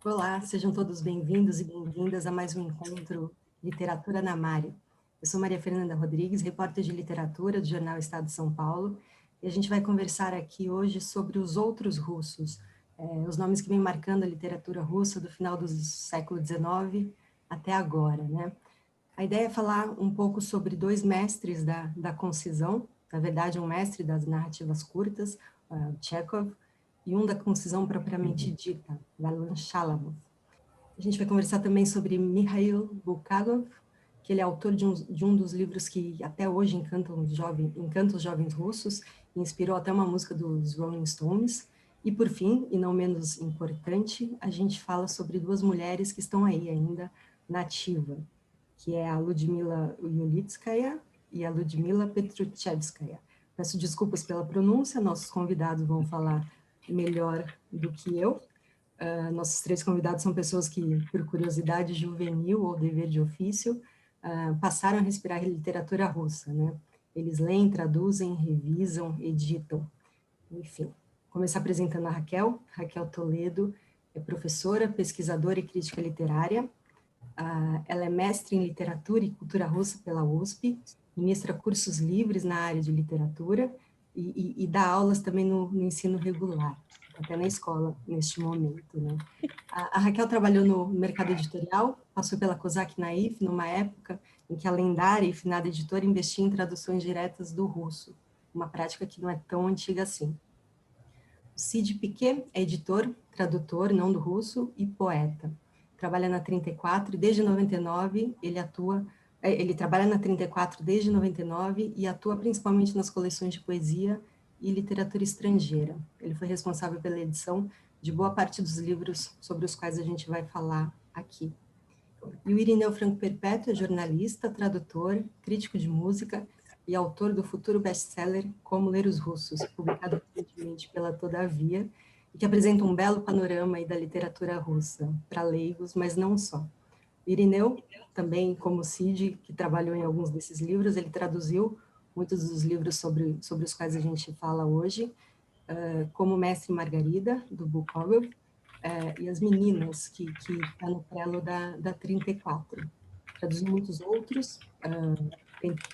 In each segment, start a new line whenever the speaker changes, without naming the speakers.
Olá, sejam todos bem-vindos e bem-vindas a mais um encontro Literatura na Mari. Eu sou Maria Fernanda Rodrigues, repórter de literatura do jornal Estado de São Paulo, e a gente vai conversar aqui hoje sobre os outros russos, os nomes que vêm marcando a literatura russa do final do século XIX até agora, né? A ideia é falar um pouco sobre dois mestres da concisão, na verdade um mestre das narrativas curtas, Chekhov, e um da concisão propriamente dita, Valan Shalamov. A gente vai conversar também sobre Mikhail Bulgakov, que ele é autor de um dos livros que até hoje encanta os jovens russos, e inspirou até uma música dos Rolling Stones. E por fim, e não menos importante, a gente fala sobre duas mulheres que estão aí ainda na ativa, que é a Ludmila Yulitskaya e a Ludmila Petruchevskaya. Peço desculpas pela pronúncia, nossos convidados vão falar melhor do que eu. Nossos três convidados são pessoas que, por curiosidade juvenil ou dever de ofício, passaram a respirar literatura russa, né? Eles leem, traduzem, revisam, editam, enfim. Começar apresentando a Raquel Toledo, é professora, pesquisadora e crítica literária. Ela é mestre em literatura e cultura russa pela USP, ministra cursos livres na área de literatura e dá aulas também no ensino regular, até na escola neste momento, né? A Raquel trabalhou no mercado editorial, passou pela Kozak Naif numa época em que a lendária e finada editora investia em traduções diretas do russo, uma prática que não é tão antiga assim. O Cid Piquet é editor, tradutor, não do russo, e poeta. Trabalha na 34 e desde 99 ele trabalha na 34 desde 99 e atua principalmente nas coleções de poesia e literatura estrangeira. Ele foi responsável pela edição de boa parte dos livros sobre os quais a gente vai falar aqui. E o Irineu Franco Perpétuo é jornalista, tradutor, crítico de música e autor do futuro best-seller Como Ler os Russos, publicado recentemente pela Todavia, e que apresenta um belo panorama aí da literatura russa, para leigos, mas não só. O Irineu, também como Cid, que trabalhou em alguns desses livros, ele traduziu muitos dos livros sobre os quais a gente fala hoje, como Mestre Margarida, do Bulgakov, e As Meninas, que está no prelo da 34. Traduziu muitos outros,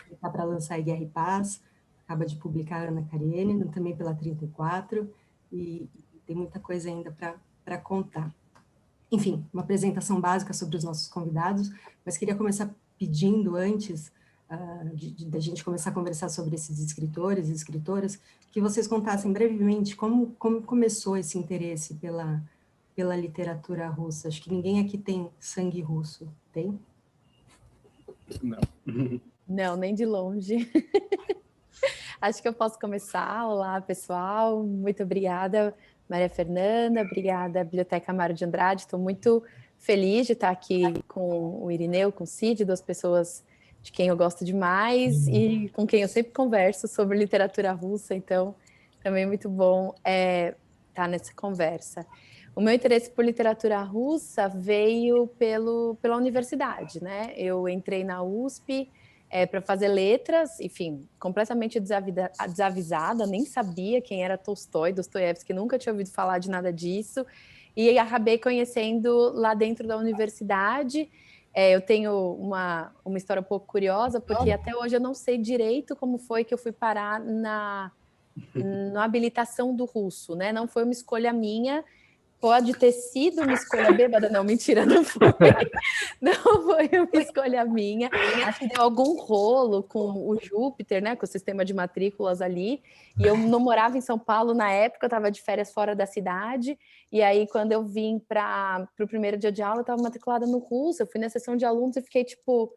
está para lançar Guerra e Paz, acaba de publicar Ana Karenina, também pela 34, e tem muita coisa ainda para contar. Enfim, uma apresentação básica sobre os nossos convidados, mas queria começar pedindo antes da gente começar a conversar sobre esses escritores e escritoras, que vocês contassem brevemente como começou esse interesse pela literatura russa. Acho que ninguém aqui tem sangue russo, tem?
Não.
Não, nem de longe. Acho que eu posso começar. Olá, pessoal. Muito obrigada, Maria Fernanda. Obrigada, Biblioteca Mário de Andrade. Estou muito feliz de estar aqui com o Irineu, com o Cid, duas pessoas de quem eu gosto demais e com quem eu sempre converso sobre literatura russa. Então, também é muito bom estar nessa conversa. O meu interesse por literatura russa veio pela universidade, né? Eu entrei na USP para fazer letras, enfim, completamente desavisada, nem sabia quem era Tolstói, Dostoiévski, nunca tinha ouvido falar de nada disso, e acabei conhecendo lá dentro da universidade. Eu tenho uma história um pouco curiosa, porque até hoje eu não sei direito como foi que eu fui parar na habilitação do russo, né? Não foi uma escolha minha. Pode ter sido uma escolha bêbada, não, mentira, não foi. Não foi uma escolha minha. Acho que deu algum rolo com o Júpiter, né, com o sistema de matrículas ali. E eu não morava em São Paulo na época, eu estava de férias fora da cidade. E aí, quando eu vim para o primeiro dia de aula, eu estava matriculada no russo. Eu fui na sessão de alunos e fiquei tipo,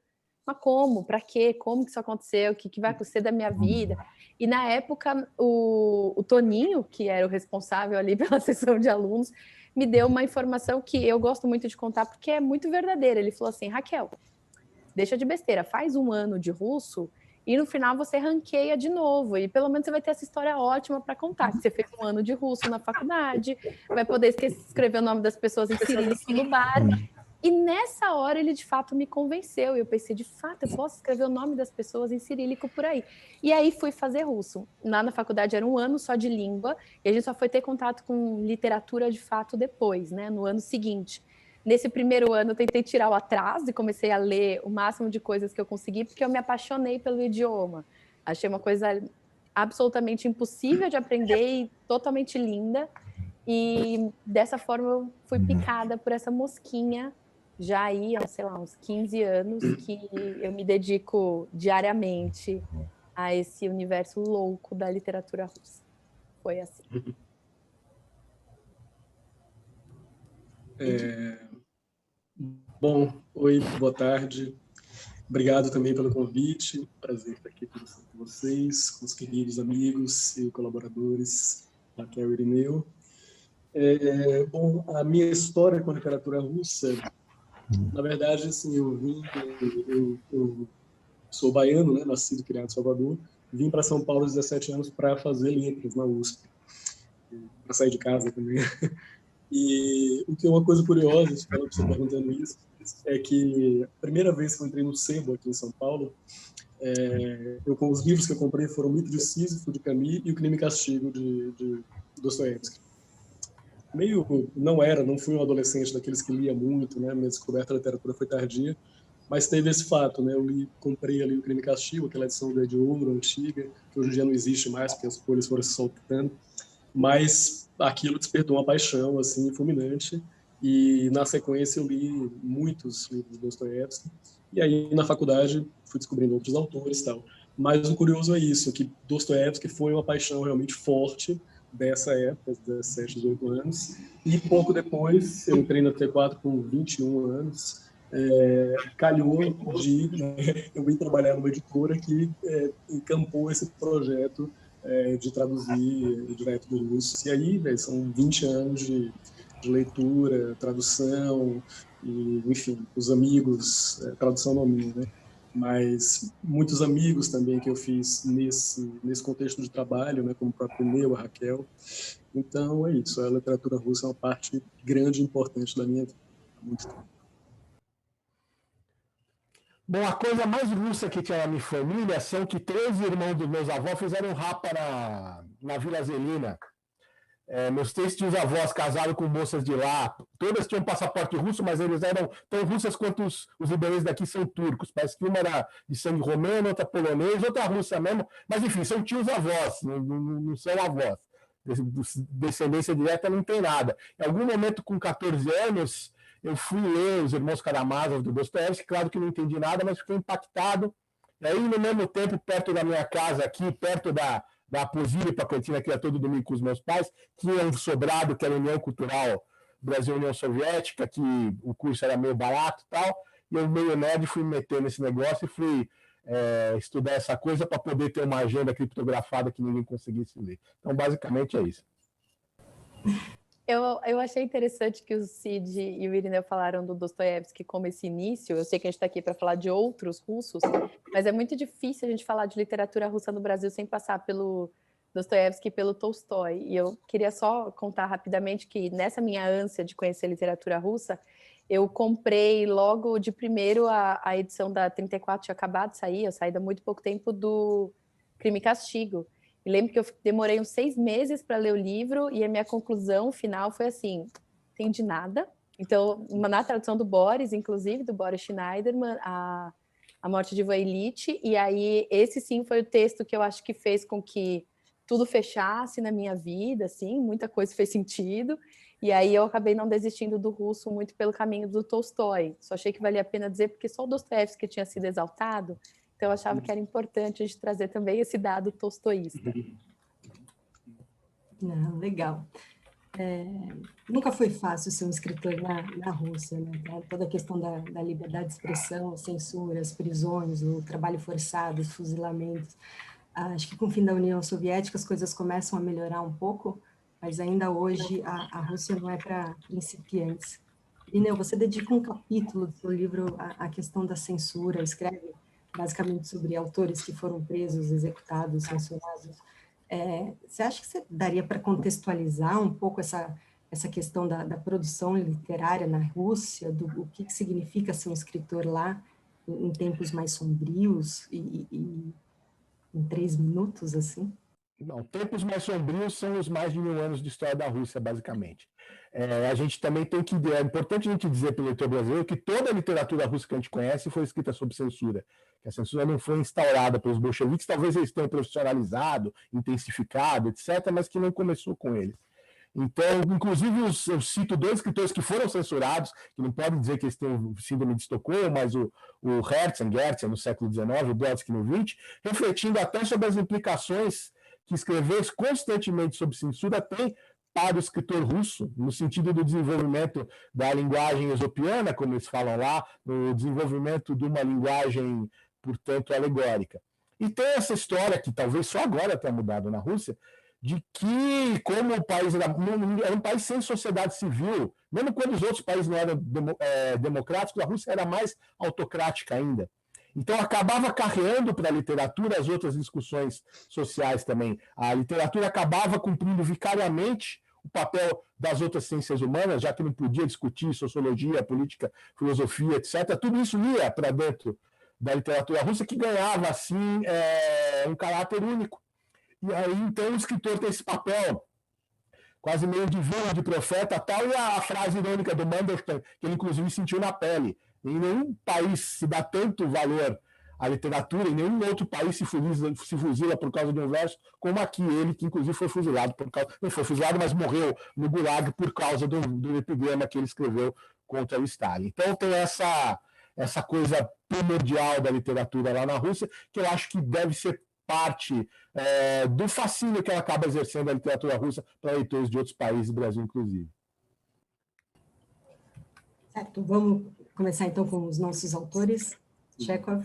mas como? Para quê? Como que isso aconteceu? O que vai acontecer da minha vida? E na época, o Toninho, que era o responsável ali pela sessão de alunos, me deu uma informação que eu gosto muito de contar porque é muito verdadeira. Ele falou assim: Raquel, deixa de besteira, faz um ano de russo e no final você ranqueia de novo e pelo menos você vai ter essa história ótima para contar, que você fez um ano de russo na faculdade, vai poder escrever o nome das pessoas em cirílico no bar E nessa hora ele de fato me convenceu. Eu pensei, de fato, eu posso escrever o nome das pessoas em cirílico por aí. E aí fui fazer russo. Lá na faculdade era um ano só de língua, e a gente só foi ter contato com literatura de fato depois, né? No ano seguinte. Nesse primeiro ano eu tentei tirar o atraso e comecei a ler o máximo de coisas que eu consegui, porque eu me apaixonei pelo idioma. Achei uma coisa absolutamente impossível de aprender e totalmente linda. E dessa forma eu fui picada por essa mosquinha já aí, sei lá, uns 15 anos que eu me dedico diariamente a esse universo louco da literatura russa. Foi assim.
Bom, oi, boa tarde. Obrigado também pelo convite. Prazer estar aqui com vocês, com os queridos amigos e colaboradores, Raquel e Irineu. Bom, a minha história com a literatura russa, na verdade, assim, eu sou baiano, né, nascido e criado em Salvador, vim para São Paulo aos 17 anos para fazer letras na USP, para sair de casa também. E o que é uma coisa curiosa, você perguntando isso, é que a primeira vez que eu entrei no sebo aqui em São Paulo, com os livros que eu comprei foram o Mito de Sísifo, de Camus, e o Crime e Castigo, de Dostoiévski. Não fui um adolescente daqueles que lia muito, né? Minha descoberta da literatura foi tardia, mas teve esse fato, né? Comprei ali o Crime e Castigo, aquela edição de ouro antiga, que hoje em dia não existe mais, porque as folhas foram se soltando, mas aquilo despertou uma paixão assim fulminante, e na sequência eu li muitos livros de Dostoiévski, e aí na faculdade fui descobrindo outros autores e tal. Mas o curioso é isso, que Dostoiévski foi uma paixão realmente forte dessa época, 17, 18 anos, e pouco depois eu entrei na T4 com 21 anos, calhou de eu vim trabalhar numa editora que encampou esse projeto de traduzir direto do russo. E aí, são 20 anos de leitura, tradução, e, enfim, os amigos, tradução não minha, né? Mas muitos amigos também que eu fiz nesse contexto de trabalho, né, como o próprio Neu, a Raquel. Então, é isso. A literatura russa é uma parte grande e importante da minha vida há muito tempo.
Bom, a coisa mais russa que tinha na minha família são que 3 irmãos dos meus avós fizeram rapa na Vila Zelina. Meus 3 tios-avós casaram com moças de lá. Todas tinham passaporte russo, mas eles eram tão russas quanto os libaneses daqui são turcos. Parece que uma era de sangue romeno, outra polonês, outra russa mesmo. Mas, enfim, são tios-avós, não são avós. Descendência direta não tem nada. Em algum momento, com 14 anos, eu fui ler Os Irmãos Karamazov, do Dostoiévski. Claro que não entendi nada, mas fiquei impactado. E aí, no mesmo tempo, perto da minha casa aqui, perto da Posília, para a cantina que ia todo domingo com os meus pais, tinha um sobrado que era a União Cultural Brasil-União Soviética, que o curso era meio barato e tal, e eu meio nerd fui me meter nesse negócio e fui estudar essa coisa para poder ter uma agenda criptografada que ninguém conseguisse ler. Então, basicamente, é isso.
Eu achei interessante que o Cid e o Irineu falaram do Dostoiévski como esse início. Eu sei que a gente está aqui para falar de outros russos, mas é muito difícil a gente falar de literatura russa no Brasil sem passar pelo Dostoiévski e pelo Tolstói. E eu queria só contar rapidamente que nessa minha ânsia de conhecer literatura russa, eu comprei logo de primeiro a edição da 34, tinha acabado de sair, eu saí há muito pouco tempo, do Crime e Castigo. E lembro que eu demorei uns 6 meses para ler o livro e a minha conclusão final foi assim, entendi nada. Então, na tradução do Boris, inclusive, do Boris Schneiderman, a Morte de Ivan Ilitch, e aí esse sim foi o texto que eu acho que fez com que tudo fechasse na minha vida, assim, muita coisa fez sentido, e aí eu acabei não desistindo do russo muito pelo caminho do Tolstói. Só achei que valia a pena dizer, porque só o Dostoiévski tinha sido exaltado, então eu achava que era importante a gente trazer também esse dado tolstoísta.
Não, legal. Nunca foi fácil ser um escritor na Rússia, né? Toda a questão da liberdade de expressão, censuras, prisões, o trabalho forçado, os fuzilamentos. Acho que com o fim da União Soviética as coisas começam a melhorar um pouco, mas ainda hoje a Rússia não é para principiantes. Irineu, você dedica um capítulo do seu livro à questão da censura, escreve basicamente sobre autores que foram presos, executados, censurados. Você acha que você daria para contextualizar um pouco essa essa questão da produção literária na Rússia, o que significa ser um escritor lá em tempos mais sombrios e em 3 minutos, assim?
Não, tempos mais sombrios são os mais de 1000 anos de história da Rússia, basicamente. A gente também tem que... É importante a gente dizer para o leitor brasileiro que toda a literatura russa que a gente conhece foi escrita sob censura. Que a censura não foi instaurada pelos bolcheviques, talvez eles tenham profissionalizado, intensificado, etc., mas que não começou com eles. Então, inclusive, eu cito 2 escritores que foram censurados, que não podem dizer que eles têm síndrome de Estocolmo, mas o Herzen no século XIX, o Brodsky no XX, refletindo até sobre as implicações que escrever constantemente sob censura tem para o escritor russo, no sentido do desenvolvimento da linguagem esopiana, como eles falam lá, no desenvolvimento de uma linguagem, portanto, alegórica. E tem essa história, que talvez só agora tenha mudado na Rússia, de que, como o país era um país sem sociedade civil, mesmo quando os outros países não eram democráticos, a Rússia era mais autocrática ainda. Então, acabava carreando para a literatura as outras discussões sociais também. A literatura acabava cumprindo vicariamente o papel das outras ciências humanas, já que não podia discutir sociologia, política, filosofia, etc. Tudo isso ia para dentro da literatura russa, que ganhava, assim, um caráter único. E aí, então, o escritor tem esse papel quase meio divino, de profeta, tal, e a frase irônica do Mandelstam, que ele, inclusive, sentiu na pele. Em nenhum país se dá tanto valor à literatura, em nenhum outro país se fuzila por causa de um verso, como aqui, ele, que inclusive foi fuzilado por causa... Não foi fuzilado, mas morreu no Gulag por causa do epigrama que ele escreveu contra o Stalin. Então tem essa coisa primordial da literatura lá na Rússia, que eu acho que deve ser parte do fascínio que ela acaba exercendo a literatura russa para leitores de outros países, Brasil inclusive.
Certo, vamos começar então com os nossos autores. Chekhov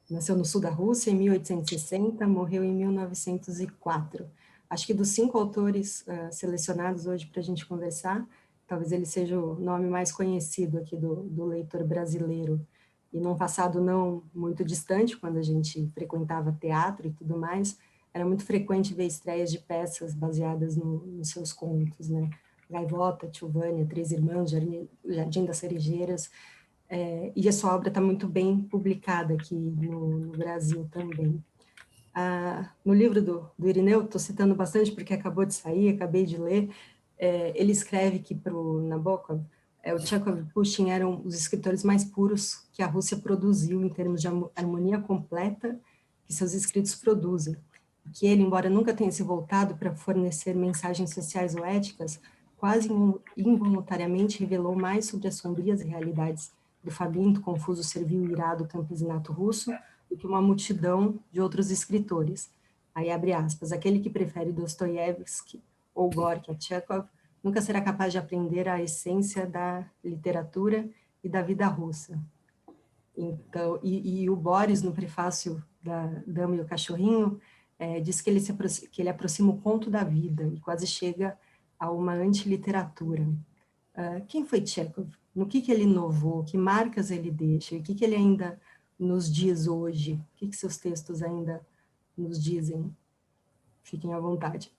nasceu no sul da Rússia em 1860, morreu em 1904. Acho que dos 5 autores selecionados hoje para a gente conversar, talvez ele seja o nome mais conhecido aqui do leitor brasileiro. E num passado não muito distante, quando a gente frequentava teatro e tudo mais, era muito frequente ver estreias de peças baseadas nos seus contos, né? Gaivota, Tio Vânia, Três Irmãos, Jardim das Cerejeiras, e a sua obra está muito bem publicada aqui no Brasil também. No livro do Irineu, estou citando bastante porque acabou de sair, acabei de ler, ele escreve que para o Nabokov, o Chekhov e Pushkin eram os escritores mais puros que a Rússia produziu em termos de harmonia completa que seus escritos produzem. Que ele, embora nunca tenha se voltado para fornecer mensagens sociais ou éticas, quase involuntariamente revelou mais sobre as sombrias realidades do faminto, confuso, servil e irado campesinato russo do que uma multidão de outros escritores. Aí abre aspas, aquele que prefere Dostoiévski ou Gorky a Chekhov nunca será capaz de aprender a essência da literatura e da vida russa. Então, e o Boris, no prefácio da Dama e o Cachorrinho, diz que ele aproxima o conto da vida e quase chega a uma antiliteratura. Quem foi Chekhov? No que ele inovou? Que marcas ele deixa? E o que ele ainda nos diz hoje? O que seus textos ainda nos dizem? Fiquem à vontade.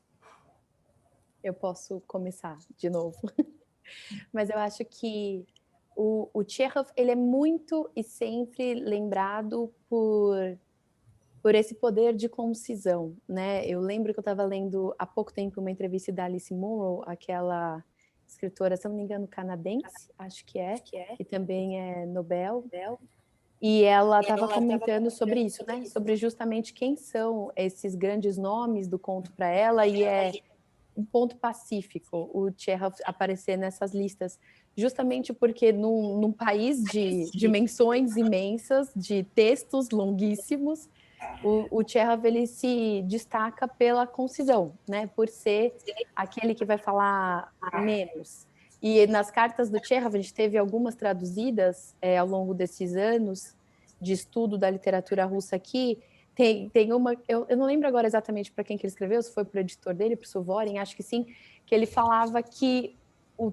Eu posso começar de novo. Mas eu acho que o Chekhov, ele é muito e sempre lembrado por esse poder de concisão, né? Eu lembro que eu estava lendo há pouco tempo uma entrevista da Alice Munro, aquela escritora, se não me engano, canadense, acho que que também é Nobel, e ela estava comentando sobre isso, né? Sobre justamente quem são esses grandes nomes do conto para ela, e é um ponto pacífico o Chekhov aparecer nessas listas, justamente porque num país de dimensões imensas, de textos longuíssimos, o Chekhov ele se destaca pela concisão, né? Por ser aquele que vai falar menos. E nas cartas do Chekhov, a gente teve algumas traduzidas ao longo desses anos de estudo da literatura russa aqui. Tem uma, eu não lembro agora exatamente para quem que ele escreveu, se foi para o editor dele, para o Suvorin, acho que sim, que ele falava que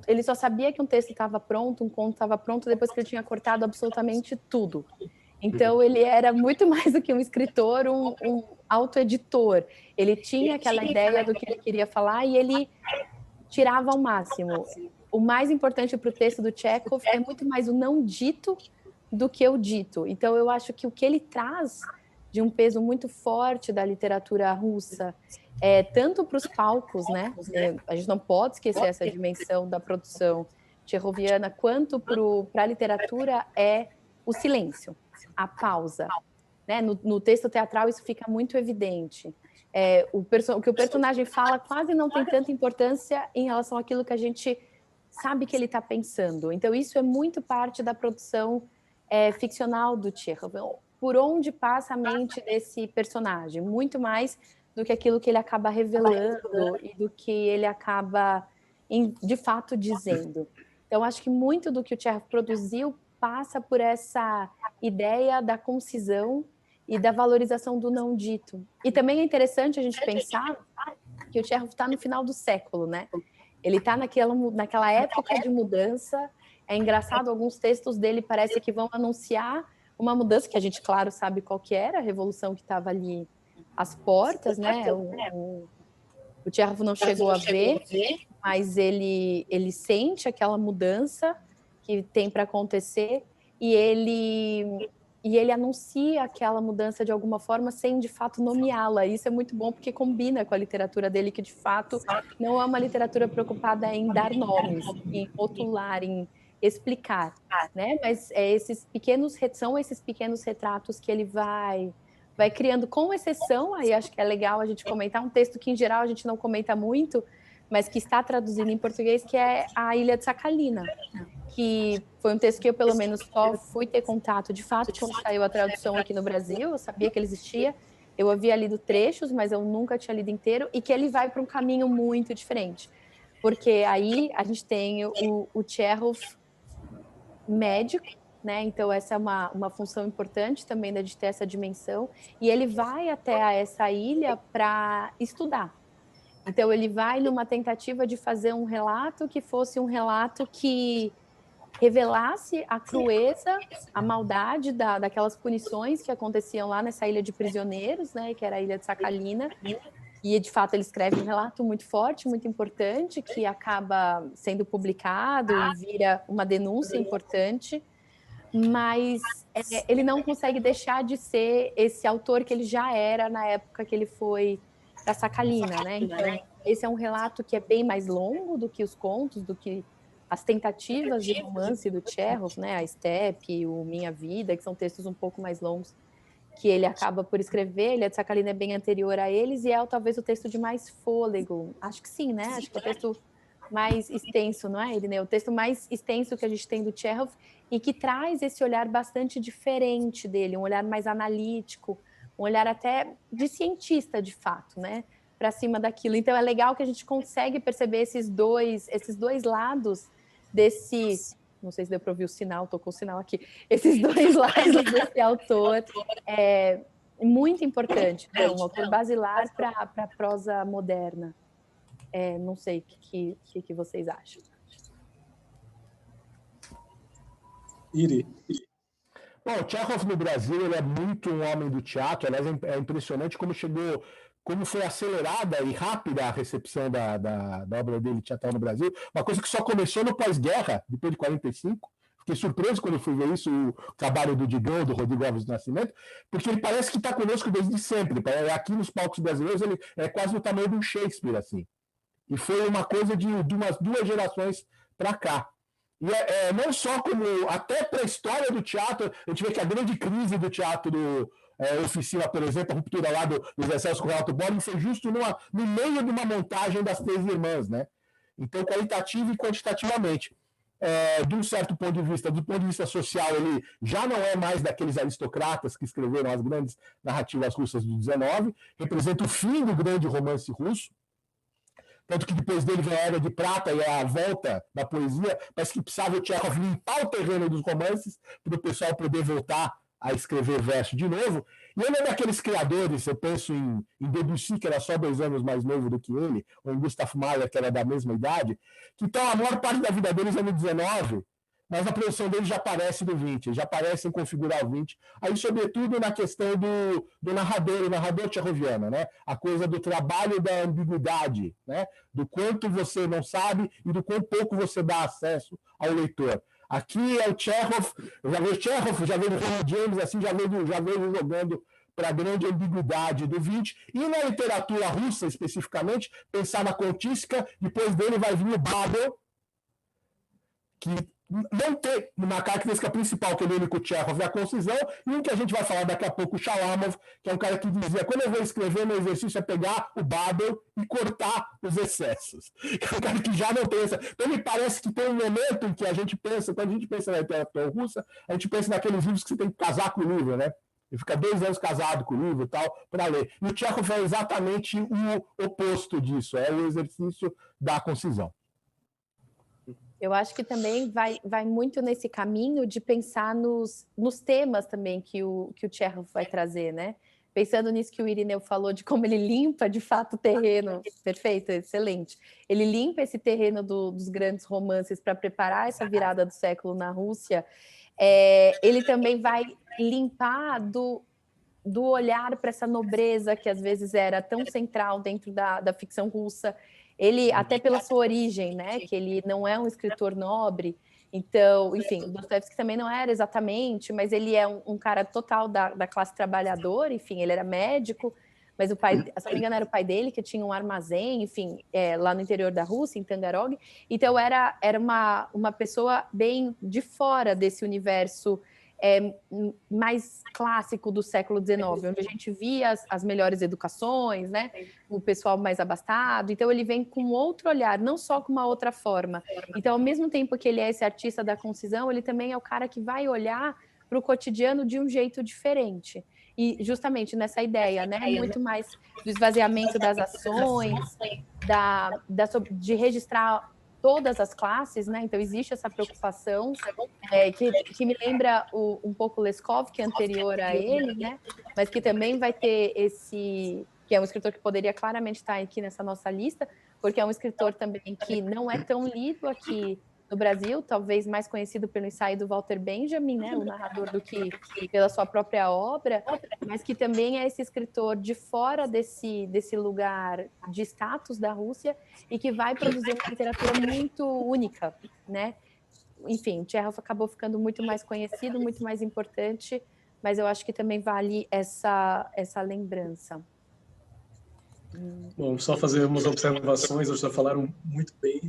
ele só sabia que um texto estava pronto, um conto estava pronto, depois que ele tinha cortado absolutamente tudo. Então, ele era muito mais do que um escritor, um autoeditor. Ele tinha aquela ideia do que ele queria falar e ele tirava ao máximo. O mais importante para o texto do Chekhov é muito mais o não dito do que o dito. Então, eu acho que o que ele traz de um peso muito forte da literatura russa, tanto para os palcos, né? A gente não pode esquecer essa dimensão da produção tchechoviana, quanto para a literatura é o silêncio, a pausa. Né? No texto teatral isso fica muito evidente. O que o personagem fala quase não tem tanta importância em relação àquilo que a gente sabe que ele está pensando. Então, isso é muito parte da produção ficcional do Chekhov. Por onde passa a mente desse personagem? Muito mais do que aquilo que ele acaba revelando e do que ele acaba, de fato, dizendo. Então, acho que muito do que o Chekhov produziu passa por essa ideia da concisão e da valorização do não dito. E também é interessante a gente pensar que o Chekhov está no final do século, né? Ele está naquela época de mudança. É engraçado, alguns textos dele parece que vão anunciar uma mudança que a gente, claro, sabe qual que era, a revolução que estava ali às portas, né? O Chekhov não chegou a ver, mas ele sente aquela mudança que tem para acontecer e ele anuncia aquela mudança de alguma forma sem, de fato, nomeá-la. Isso é muito bom porque combina com a literatura dele, que, de fato, não é uma literatura preocupada em dar nomes, em rotular, em explicar, né? Mas são esses pequenos retratos que ele vai criando, com exceção, aí acho que é legal a gente comentar, um texto que, em geral, a gente não comenta muito, mas que está traduzido em português, que é A Ilha de Sakhalina, que foi um texto que eu, pelo menos, só fui ter contato, de fato, quando saiu a tradução aqui no Brasil. Eu sabia que ele existia, eu havia lido trechos, mas eu nunca tinha lido inteiro, e que ele vai para um caminho muito diferente, porque aí a gente tem o Chekhov médico, né? Então essa é uma função importante também de ter essa dimensão, e ele vai até essa ilha para estudar. Então ele vai numa tentativa de fazer um relato que fosse um relato que revelasse a crueza, a maldade daquelas punições que aconteciam lá nessa ilha de prisioneiros, né, que era a Ilha de Sakhalina. E, de fato, ele escreve um relato muito forte, muito importante, que acaba sendo publicado e vira uma denúncia importante, mas ele não consegue deixar de ser esse autor que ele já era na época que ele foi para Sakhalina, né? Então, esse é um relato que é bem mais longo do que os contos, do que as tentativas de romance do Chekhov, né? A Steppe, o Minha Vida, que são textos um pouco mais longos que ele acaba por escrever. Ilha de Sakhalina é bem anterior a eles e é talvez o texto de mais fôlego. Acho que sim, né? Acho que é o texto mais extenso, não é, Irineu? O texto mais extenso que a gente tem do Chekhov e que traz esse olhar bastante diferente dele, um olhar mais analítico, um olhar até de cientista, de fato, né? Para cima daquilo. Então é legal que a gente consegue perceber esses dois lados desse... Não sei se deu para ouvir o sinal, estou com o sinal aqui. Esses dois lados desse autor é muito importante, né? Um autor basilar para a prosa moderna. Não sei o que vocês acham.
Iri.
Bom, o Chekhov no Brasil ele é muito um homem do teatro. Aliás, é impressionante como foi acelerada e rápida a recepção da obra dele teatral no Brasil. Uma coisa que só começou no pós-guerra, depois de 45. Fiquei surpreso quando fui ver isso, o trabalho do Digão, do Rodrigo Alves do Nascimento, porque ele parece que está conosco desde sempre. Aqui nos palcos brasileiros ele é quase do tamanho de um Shakespeare, assim. E foi uma coisa de umas 2 gerações para cá. E não só como, até para a história do teatro, a gente vê que a grande crise do teatro Oficina, por exemplo, a ruptura lá do Zé Celso com o Renato Borges, foi justo no meio de uma montagem das 3 irmãs, né? Então, qualitativo e quantitativamente. De um certo ponto de vista, do ponto de vista social, ele já não é mais daqueles aristocratas que escreveram as grandes narrativas russas do 19, representa o fim do grande romance russo, tanto que depois dele vem a Era de Prata e a volta da poesia, mas que precisava o Chekhov limpar o terreno dos romances para o pessoal poder voltar a escrever verso de novo. E ele é daqueles criadores, eu penso em Debussy, que era só 2 anos mais novo do que ele, ou em Gustav Mahler, que era da mesma idade, que então a maior parte da vida deles é no 19, mas a produção dele já aparece no 20, já aparece em configurar o 20. Aí, sobretudo, na questão do narrador, o narrador tcheroviano, né? A coisa do trabalho da ambiguidade, né? Do quanto você não sabe e do quão pouco você dá acesso ao leitor. Aqui é o Chekhov, eu já vejo Chekhov, já vejo Ronald James, assim, já vejo jogando para a grande ambiguidade do 20, e na literatura russa, especificamente, pensar na contística, depois dele vai vir o Babel, que não tem, na característica principal que ele une com o Chekhov é a concisão, e um que a gente vai falar daqui a pouco, o Shalamov, que é um cara que dizia, quando eu vou escrever, meu exercício é pegar o Babel e cortar os excessos. É um cara que já não pensa. Então me parece que tem um momento em que a gente pensa, quando a gente pensa na literatura russa, a gente pensa naqueles livros que você tem que casar com o livro, né? Ele fica 2 anos casado com o livro e tal, para ler. E o Chekhov é exatamente o oposto disso, é o exercício da concisão.
Eu acho que também vai muito nesse caminho de pensar nos temas também que o Chekhov vai trazer, né? Pensando nisso que o Irineu falou, de como ele limpa, de fato, o terreno. Perfeito, excelente. Ele limpa esse terreno dos grandes romances para preparar essa virada do século na Rússia. Ele também vai limpar do olhar para essa nobreza que às vezes era tão central dentro da ficção russa. Ele, até pela sua origem, né, que ele não é um escritor nobre, então, enfim, Dostoiévski também não era exatamente, mas ele é um cara total da classe trabalhadora, enfim, ele era médico, mas o pai, se não me engano, era o pai dele que tinha um armazém, enfim, lá no interior da Rússia, em Tangarog, então era uma pessoa bem de fora desse universo mais clássico do século XIX, onde a gente via as melhores educações, né? O pessoal mais abastado. Então, ele vem com outro olhar, não só com uma outra forma. Então, ao mesmo tempo que ele é esse artista da concisão, ele também é o cara que vai olhar para o cotidiano de um jeito diferente. E justamente nessa ideia, né? Muito mais do esvaziamento das ações, de registrar todas as classes, né? Então existe essa preocupação que me lembra um pouco Leskov, que é anterior a ele, né? Mas que também vai ter que é um escritor que poderia claramente estar aqui nessa nossa lista, porque é um escritor também que não é tão lido aqui no Brasil, talvez mais conhecido pelo ensaio do Walter Benjamin, né, o narrador, do que pela sua própria obra, mas que também é esse escritor de fora desse lugar de status da Rússia e que vai produzir uma literatura muito única, né? Enfim, o Chekhov acabou ficando muito mais conhecido, muito mais importante, mas eu acho que também vale essa lembrança.
Bom, só fazer umas observações, vocês já falaram muito bem.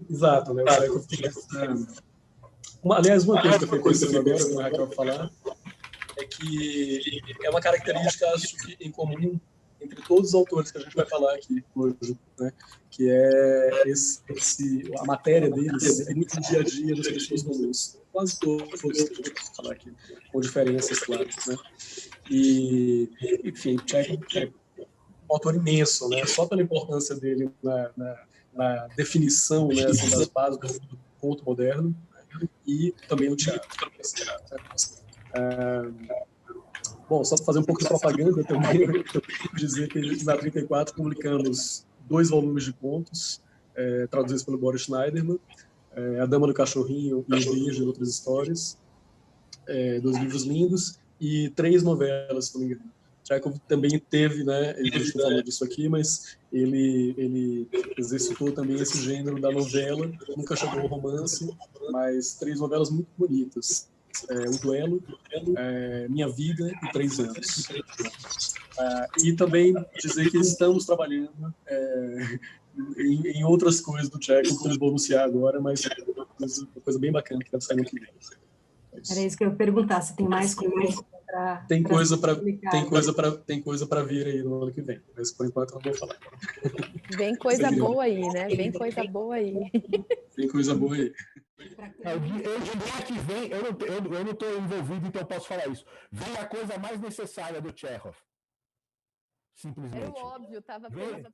Exato, né? O Chekhov tem aliás, uma coisa que eu fiquei pensando agora, como a Raquel falar, é que é uma característica, acho que em comum entre todos os autores que a gente vai falar aqui hoje, né? Que é a matéria deles é muito do dia a dia das pessoas comuns. Quase todos que a gente vai falar aqui, com diferenças, claro, né? E, enfim, Chekhov é um autor imenso, né? Só pela importância dele na definição, né, assim, das bases do conto moderno, né? E também no teatro. Bom, só para fazer um pouco de propaganda também, eu tenho que dizer que na 34 publicamos 2 volumes de contos, traduzidos pelo Boris Schneiderman, A Dama do Cachorrinho e O Beijo e Outras Histórias, 2 livros lindos, e 3 novelas, se não me engano. Chekhov também teve, né, a gente não falou disso aqui, mas ele exercitou também esse gênero da novela, nunca chegou ao romance, mas 3 novelas muito bonitas. O Duelo, Minha Vida e 3 Anos. E também dizer que estamos trabalhando em outras coisas do Chekhov, que eu não vou anunciar agora, mas é uma coisa bem bacana que deve sair no que vem.
Era isso que eu ia perguntar, se tem mais coisa para...
Tem coisa para vir aí no ano que vem, mas por enquanto eu não vou falar.
Vem coisa boa aí, né? Vem coisa boa aí.
Tem coisa boa aí.
Eu que vem, eu não estou envolvido, então eu posso falar isso. Vem a coisa mais necessária do Chekhov. Simplesmente.
É óbvio, estava pulando.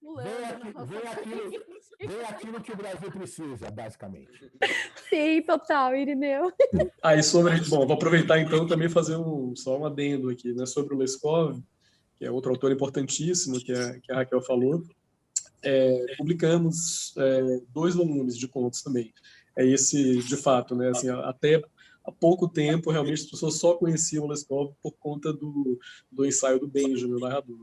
Vem aquilo que o Brasil precisa, basicamente.
Sim, total, Irineu.
Bom, vou aproveitar então também fazer só um adendo aqui, né, sobre o Leskov, que é outro autor importantíssimo, que a Raquel falou. publicamos 2 volumes de contos também. É esse, de fato, né? Assim, até há pouco tempo, realmente, as pessoas só conheciam o Leskov por conta do ensaio do Benjamin, o narrador.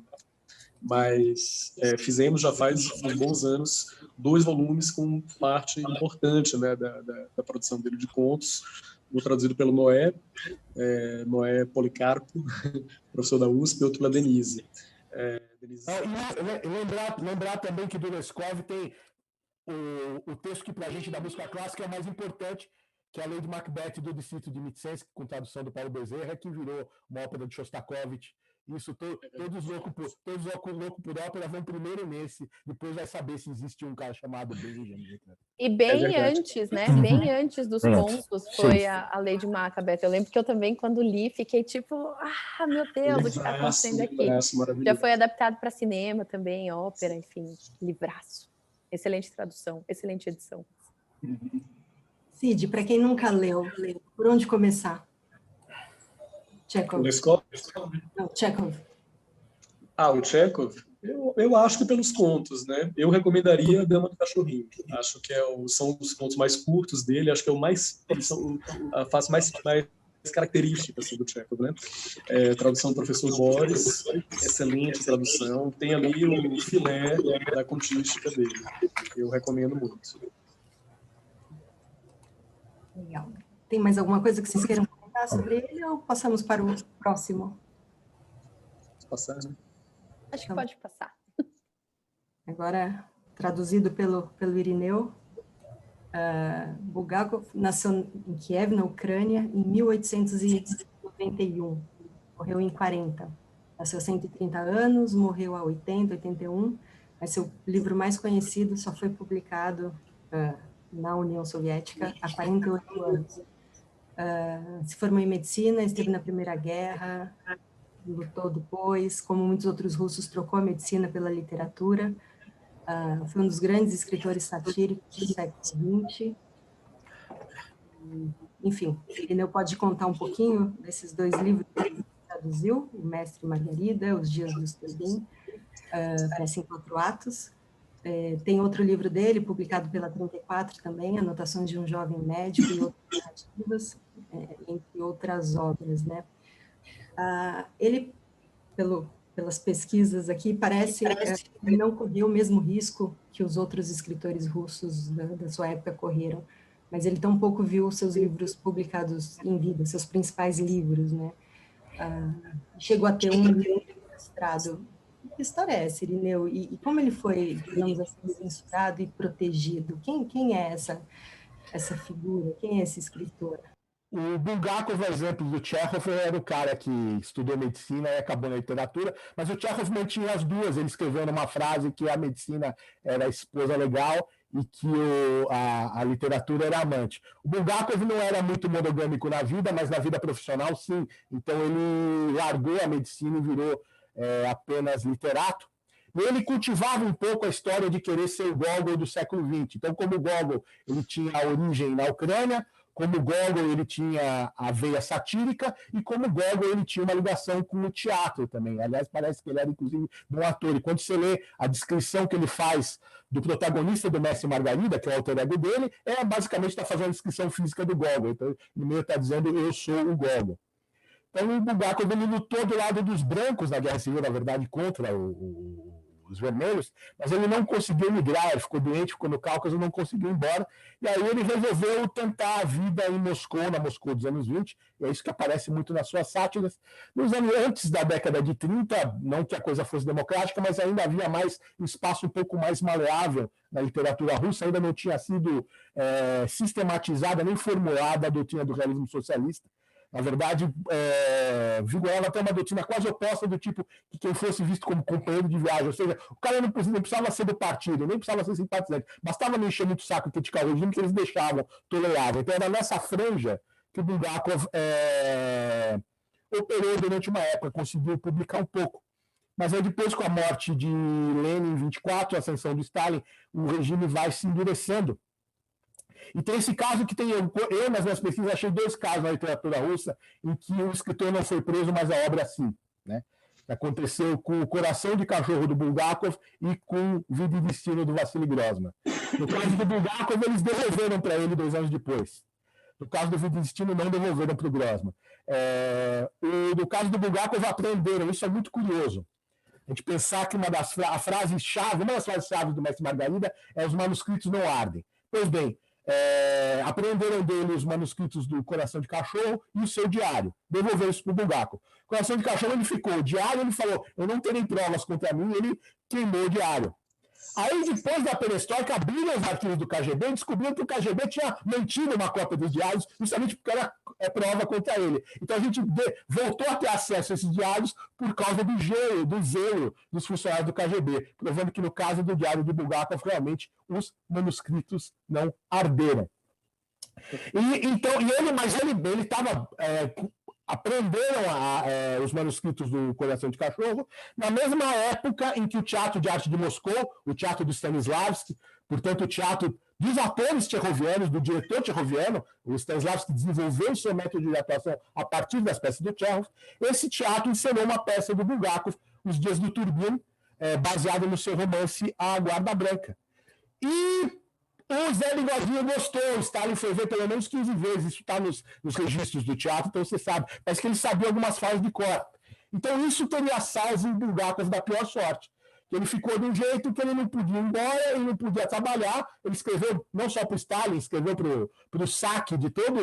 Mas fizemos já faz uns bons anos 2 volumes com parte importante, né, da produção dele de contos, um traduzido pelo Noé Policarpo, professor da USP, e outro pela Denise.
Lembrar também que do Leskov tem o texto que para a gente da música clássica é o mais importante, que é a Lady Macbeth do Distrito de Mtsensk, com tradução do Paulo Bezerra, que virou uma ópera de Shostakovich. Isso, todos loucos por ópera vão primeiro nesse, depois vai saber se existe um cara chamado Benjamin.
E bem antes, né? Bem antes dos contos foi a Lady Macbeth. Eu lembro que eu também, quando li, fiquei tipo, meu Deus, o que está acontecendo aqui? Já foi adaptado para cinema também, ópera, enfim, livraço. Excelente tradução, excelente edição.
Cid, para quem nunca leu, por onde começar? Tchekov. Não, Tchekov.
O Tchekov? Eu acho que pelos contos, né? Eu recomendaria A Dama do Cachorrinho. Acho que são os contos mais curtos dele, acho que é a face mais característica assim, do Tchekov, né? Tradução do professor Boris, excelente tradução, tem ali o filé da contística dele. Eu recomendo muito.
Legal. Tem mais alguma coisa que vocês queiram comentar sobre ele ou passamos para o próximo?
Passar, né?
Acho que pode passar.
Agora, traduzido pelo Irineu, Bulgakov nasceu em Kiev, na Ucrânia, em 1891. Morreu em 40. Nasceu 130 anos, morreu a 80, 81, mas seu livro mais conhecido só foi publicado na União Soviética há 48 anos. Se formou em medicina, esteve na Primeira Guerra, lutou depois, como muitos outros russos, trocou a medicina pela literatura. Foi um dos grandes escritores satíricos do século XX. Enfim, Irineu pode contar um pouquinho desses 2 livros que ele traduziu, O Mestre e Margarida, Os Dias do Stolin, parecem 4 atos. Tem outro livro dele, publicado pela 34 também, Anotações de um Jovem Médico e Outras Narrativas, entre outras obras, né? Ele, pelas pesquisas aqui, parece que não correu o mesmo risco que os outros escritores russos da sua época correram, mas ele tampouco viu seus livros publicados em vida, seus principais livros, né? Chegou a ter um livro ilustrado. Que história é essa, Irineu? E como ele foi, digamos assim, censurado e protegido? Quem é essa figura? Quem é esse escritor?
O Bulgakov, por exemplo, do Tchekov, era o cara que estudou medicina e acabou na literatura, mas o Tchekov mantinha as duas. Ele escreveu numa frase que a medicina era a esposa legal e que a literatura era amante. O Bulgakov não era muito monogâmico na vida, mas na vida profissional, sim. Então, ele largou a medicina e virou apenas literato. E ele cultivava um pouco a história de querer ser o Gogol do século XX. Então, como o Gogol ele tinha a origem na Ucrânia, como o Gogol ele tinha a veia satírica e como o Gogol ele tinha uma ligação com o teatro também. Aliás, parece que ele era, inclusive, um ator. E quando você lê a descrição que ele faz do protagonista do Mestre e Margarida, que é o alter ego dele, basicamente está fazendo a descrição física do Gogol. Então, ele meio está dizendo, eu sou o Gogol. Então, o Bulgakov ele lutou do lado dos brancos na Guerra Civil, na verdade, contra os vermelhos, mas ele não conseguiu migrar, ele ficou doente, ficou no Cáucaso, não conseguiu ir embora, e aí ele resolveu tentar a vida em Moscou, na Moscou dos anos 20, e é isso que aparece muito nas suas sátiras. Antes da década de 30, não que a coisa fosse democrática, mas ainda havia mais um espaço um pouco mais maleável na literatura russa, ainda não tinha sido sistematizada nem formulada a doutrina do realismo socialista. Na verdade, vigorava até uma doutrina quase oposta do tipo que quem fosse visto como companheiro de viagem, ou seja, o cara não precisava ser do partido, nem precisava ser simpatizante, bastava não encher muito o saco e criticar o regime que eles deixavam, toleravam. Então era nessa franja que o Bulgakov operou durante uma época, conseguiu publicar um pouco. Mas aí depois, com a morte de Lenin em 24, a ascensão do Stalin, o regime vai se endurecendo. E tem esse caso que eu, nas minhas pesquisas, achei 2 casos na literatura russa em que o escritor não foi preso, mas a obra sim. Né? que aconteceu com O Coração de Cachorro do Bulgakov e com Vida e Destino do Vassili Grossman. No caso do Bulgakov, eles devolveram para ele 2 anos depois. No caso do Vida e Destino, não devolveram para o Grossman. No caso do Bulgakov, aprenderam. Isso é muito curioso. A gente pensar que uma das frases-chave do Mestre Margarida é os manuscritos não ardem. Pois bem, aprenderam dele os manuscritos do Coração de Cachorro e o seu diário. Devolveram isso para o Bulgakov. Coração de Cachorro, ele ficou. O diário, ele falou, eu não terei provas contra mim, ele queimou o diário. Aí, depois da perestroika, abriram os arquivos do KGB e descobriram que o KGB tinha mantido uma cópia dos diários, justamente porque era prova contra ele. Então, a gente voltou a ter acesso a esses diários por causa do zelo dos funcionários do KGB, provando que, no caso do diário de Bulgakov, realmente os manuscritos não arderam. Mas ele estava... aprenderam os manuscritos do Coração de Cachorro na mesma época em que o Teatro de Arte de Moscou, o Teatro do Stanislavski, portanto, o teatro dos atores tchecovianos, do diretor tchecoviano, o Stanislavski desenvolveu o seu método de atuação a partir das peças do Tchekhov. Esse teatro encenou uma peça do Bulgakov, Os Dias do Turbin, baseada no seu romance A Guarda Branca. E o Zé Bigodinho gostou, o Stalin foi ver pelo menos 15 vezes, isso está nos registros do teatro, então você sabe, parece que ele sabia algumas falas de cor. Então isso teria salvo o Bulgakov da pior sorte, que ele ficou de um jeito que ele não podia ir embora, ele não podia trabalhar, ele escreveu não só para o Stalin, escreveu para o saque de todo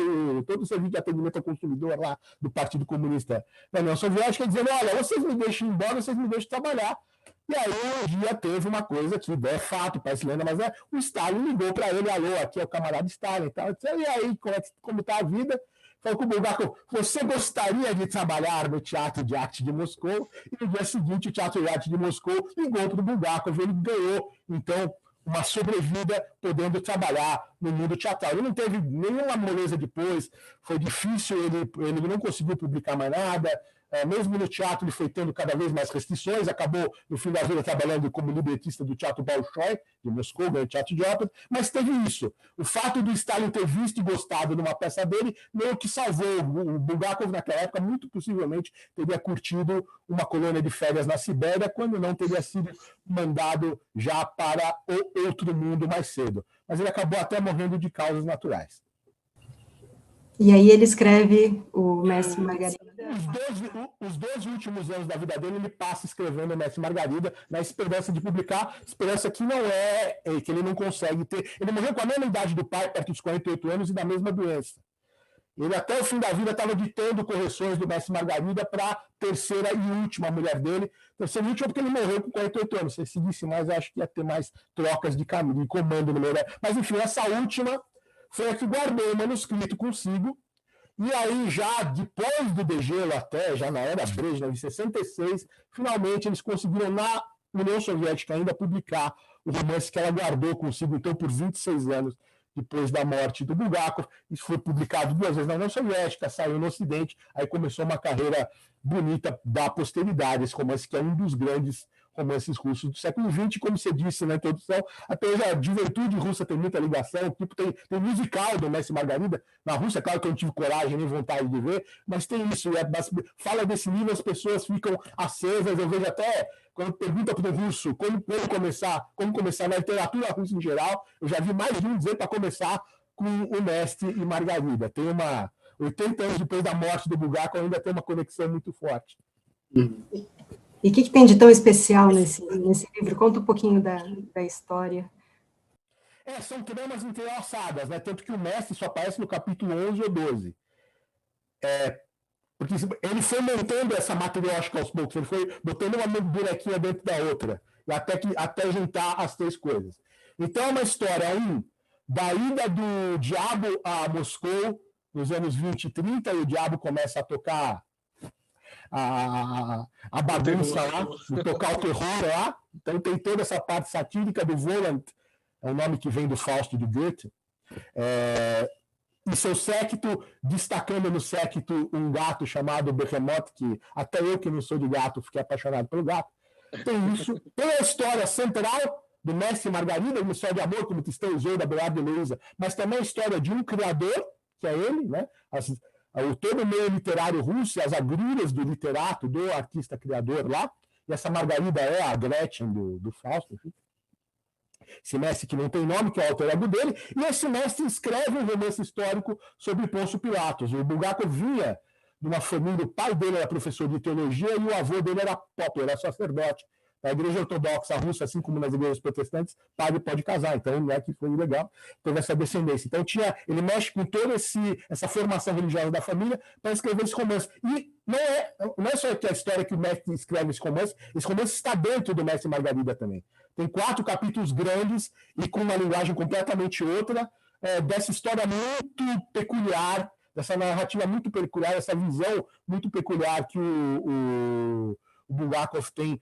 o serviço de atendimento ao consumidor lá do Partido Comunista da União Soviética, dizendo, olha, vocês me deixam ir embora, vocês me deixam trabalhar. E aí, um dia teve uma coisa que é fato, parece lenda, mas o Stalin ligou para ele, alô, aqui é o camarada Stalin e tal. E aí, como está a vida? Falou com o Bulgakov, você gostaria de trabalhar no Teatro de Arte de Moscou? E no dia seguinte, o Teatro de Arte de Moscou ligou para o Bulgakov, ele ganhou, então, uma sobrevida podendo trabalhar no mundo teatral. Ele não teve nenhuma moleza depois, foi difícil, ele não conseguiu publicar mais nada. Mesmo no teatro ele foi tendo cada vez mais restrições, acabou no fim da vida trabalhando como libretista do Teatro Bolshoi de Moscou, no Teatro de Ópera, mas teve isso. O fato do Stalin ter visto e gostado numa peça dele meio que salvou. O Bulgakov naquela época muito possivelmente teria curtido uma colônia de férias na Sibéria quando não teria sido mandado já para o outro mundo mais cedo. Mas ele acabou até morrendo de causas naturais.
E aí ele escreve o Mestre Margarida.
Os 2 últimos anos da vida dele, ele passa escrevendo o Mestre Margarida, na esperança de publicar, esperança que não que ele não consegue ter. Ele morreu com a mesma idade do pai, perto dos 48 anos, e da mesma doença. Ele, até o fim da vida, estava ditando correções do Mestre Margarida para a terceira e última mulher dele. Terceira e última porque ele morreu com 48 anos. Se seguisse mais, acho que ia ter mais trocas de caminho, de comando no meio. Mas, enfim, essa última foi a que guardou o manuscrito consigo, e aí já depois do degelo até, já na era Brezhnev, em 66, finalmente eles conseguiram na União Soviética ainda publicar o romance que ela guardou consigo, então, por 26 anos depois da morte do Bulgakov. Isso foi publicado 2 vezes na União Soviética, saiu no Ocidente, aí começou uma carreira bonita da posteridade, esse romance que é um dos grandes romances russos do século XX, como você disse na introdução, até hoje a juventude russa tem muita ligação, tipo, tem musical do Mestre Margarida na Rússia, claro que eu não tive coragem nem vontade de ver, mas tem isso, fala desse livro, as pessoas ficam acesas, eu vejo até, quando pergunta para o russo como começar na literatura russa em geral, eu já vi mais de um dizer para começar com o Mestre e Margarida. Tem 80 anos depois da morte do Bulgakov, ainda tem uma conexão muito forte.
E o que tem de tão especial nesse livro? Conta um pouquinho da história.
São tramas entrelaçadas, né? Tanto que o Mestre só aparece no capítulo 11 ou 12. Porque ele foi montando essa matriótica aos poucos, ele foi botando uma bonequinha dentro da outra, até juntar as 3 coisas. Então é uma história, da ida do diabo a Moscou, nos anos 20 e 30, e o diabo começa a tocar a bagunça lá, tocar o terror lá. Então tem toda essa parte satírica do Voland, é o nome que vem do Fausto de Goethe, e seu séquito, destacando no séquito um gato chamado Behemoth, que até eu que não sou de gato fiquei apaixonado pelo gato. Tem isso, tem a história central do Mestre Margarida, uma história de amor, como Tristão e Isolda, Beata e Luísa, mas também a história de um criador, que é ele, né? todo o meio literário russo, as agruras do literato, do artista criador lá, e essa Margarida é a Gretchen do Fausto, enfim. Esse mestre que não tem nome, que é o alter ego dele, e esse mestre escreve um romance histórico sobre Pôncio Pilatos. O Bulgakov vinha de uma família, o pai dele era professor de teologia e o avô dele era pop, era sacerdote. Na igreja ortodoxa russa, assim como nas igrejas protestantes, padre pode casar, então não é que foi ilegal, teve essa descendência. Então ele mexe com toda essa formação religiosa da família para escrever esse romance. E não é só que a história que o mestre escreve esse romance está dentro do Mestre Margarida também. Tem 4 capítulos grandes e com uma linguagem completamente outra, dessa história muito peculiar, dessa narrativa muito peculiar, essa visão muito peculiar que o Bulgakov tem,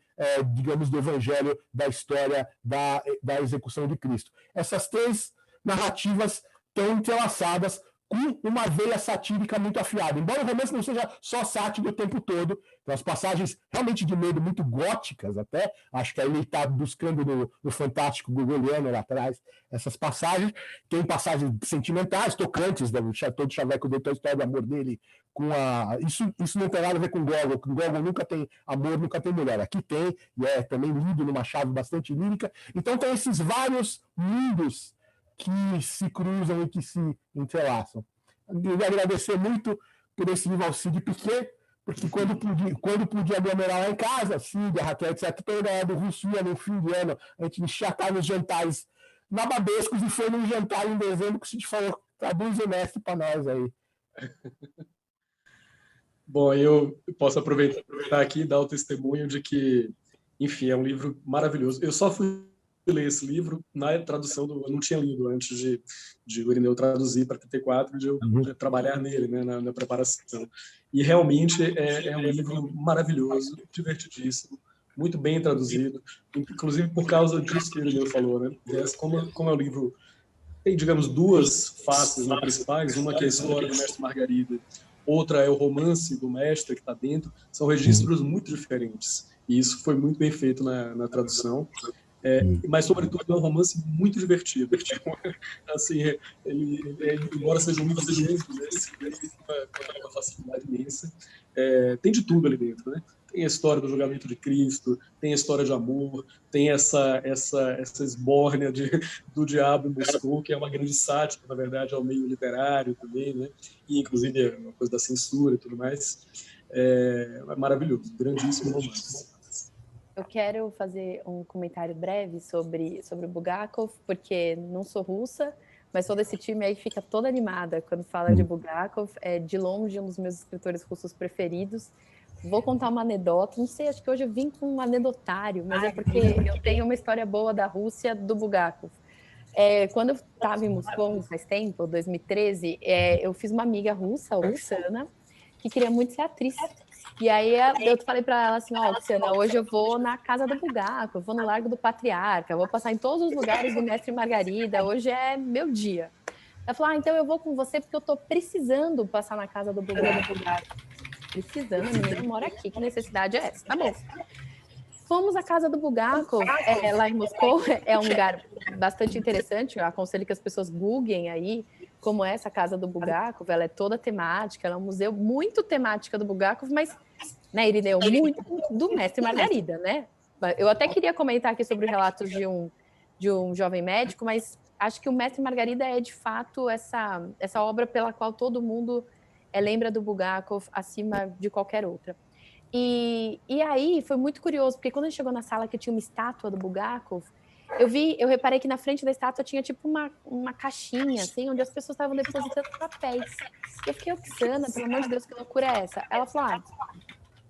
digamos, do evangelho, da história da execução de Cristo. Essas 3 narrativas estão entrelaçadas com uma veia satírica muito afiada. Embora o romance não seja só sátiro o tempo todo, tem as passagens realmente de medo muito góticas até, acho que aí ele está buscando no fantástico gogoliano lá atrás, essas passagens, tem passagens sentimentais, tocantes, todo Chaveco deu a história do amor dele com isso não tem nada a ver com Gogol, porque Gogol nunca tem amor, nunca tem mulher, aqui tem, e é também lido numa chave bastante lírica, então tem esses vários mundos que se cruzam e que se entrelaçam. Eu queria agradecer muito por esse livro ao Cid Piquet, porque quando podia aglomerar lá em casa, Cid, a Raquel, etc., toda do Russo ia no fim de ano, a gente chatava os jantares nababescos e foi num jantar em dezembro que o Cid falou, traduz o mestre para nós aí.
Bom, eu posso aproveitar aqui e dar o testemunho de que, enfim, é um livro maravilhoso. Eu só fui ler esse livro na tradução eu não tinha lido antes de o Irineu traduzir para 34, de eu trabalhar nele, né, na preparação. E realmente é um livro maravilhoso, divertidíssimo, muito bem traduzido, inclusive por causa disso que o Irineu falou, né? Como é um livro, tem, digamos, 2 faces, né, principais, uma que é a história do Mestre Margarida, outra é o romance do mestre que está dentro, são registros muito diferentes. E isso foi muito bem feito na tradução. Mas, sobretudo, é um romance muito divertido. Assim, embora seja um livro com uma facilidade imensa, tem de tudo ali dentro, né? Tem a história do julgamento de Cristo, tem a história de amor, tem essa esbórnia do diabo em Moscou, que é uma grande sátira, na verdade, ao meio literário também, né? E, inclusive, uma coisa da censura e tudo mais. É maravilhoso, grandíssimo romance.
Eu quero fazer um comentário breve sobre o Bulgakov, porque não sou russa, mas sou desse time aí fica toda animada quando fala de Bulgakov. É de longe um dos meus escritores russos preferidos. Vou contar uma anedota, não sei, acho que hoje eu vim com um anedotário, mas é porque eu tenho uma história boa da Rússia, do Bulgakov. Quando eu estava em Moscou, faz tempo, 2013, eu fiz uma amiga russa, a Oksana, que queria muito ser atriz. E aí eu falei para ela assim, Oksana, hoje eu vou na casa do Bulgakov, eu vou no Largo do Patriarca, vou passar em todos os lugares do Mestre Margarida, hoje é meu dia. Ela falou, então eu vou com você porque eu estou precisando passar na casa do Bulgakov. Precisando, a menina mora aqui, que necessidade é essa? Tá bom. Fomos à casa do Bulgakov, lá em Moscou, é um lugar bastante interessante, eu aconselho que as pessoas googlem aí como é essa casa do Bulgakov, ela é toda temática, ela é um museu muito temática do Bulgakov, mas, né, Irineu, muito do Mestre Margarida, né? Eu até queria comentar aqui sobre relatos de um jovem médico, mas acho que o Mestre Margarida é, de fato, essa obra pela qual todo mundo lembra do Bulgakov acima de qualquer outra. E aí foi muito curioso, porque quando a gente chegou na sala que tinha uma estátua do Bulgakov, eu reparei que na frente da estátua tinha tipo uma caixinha, assim, onde as pessoas estavam depositando papéis. Eu fiquei, Oksana, pelo amor de Deus, que loucura é essa? Ela falou,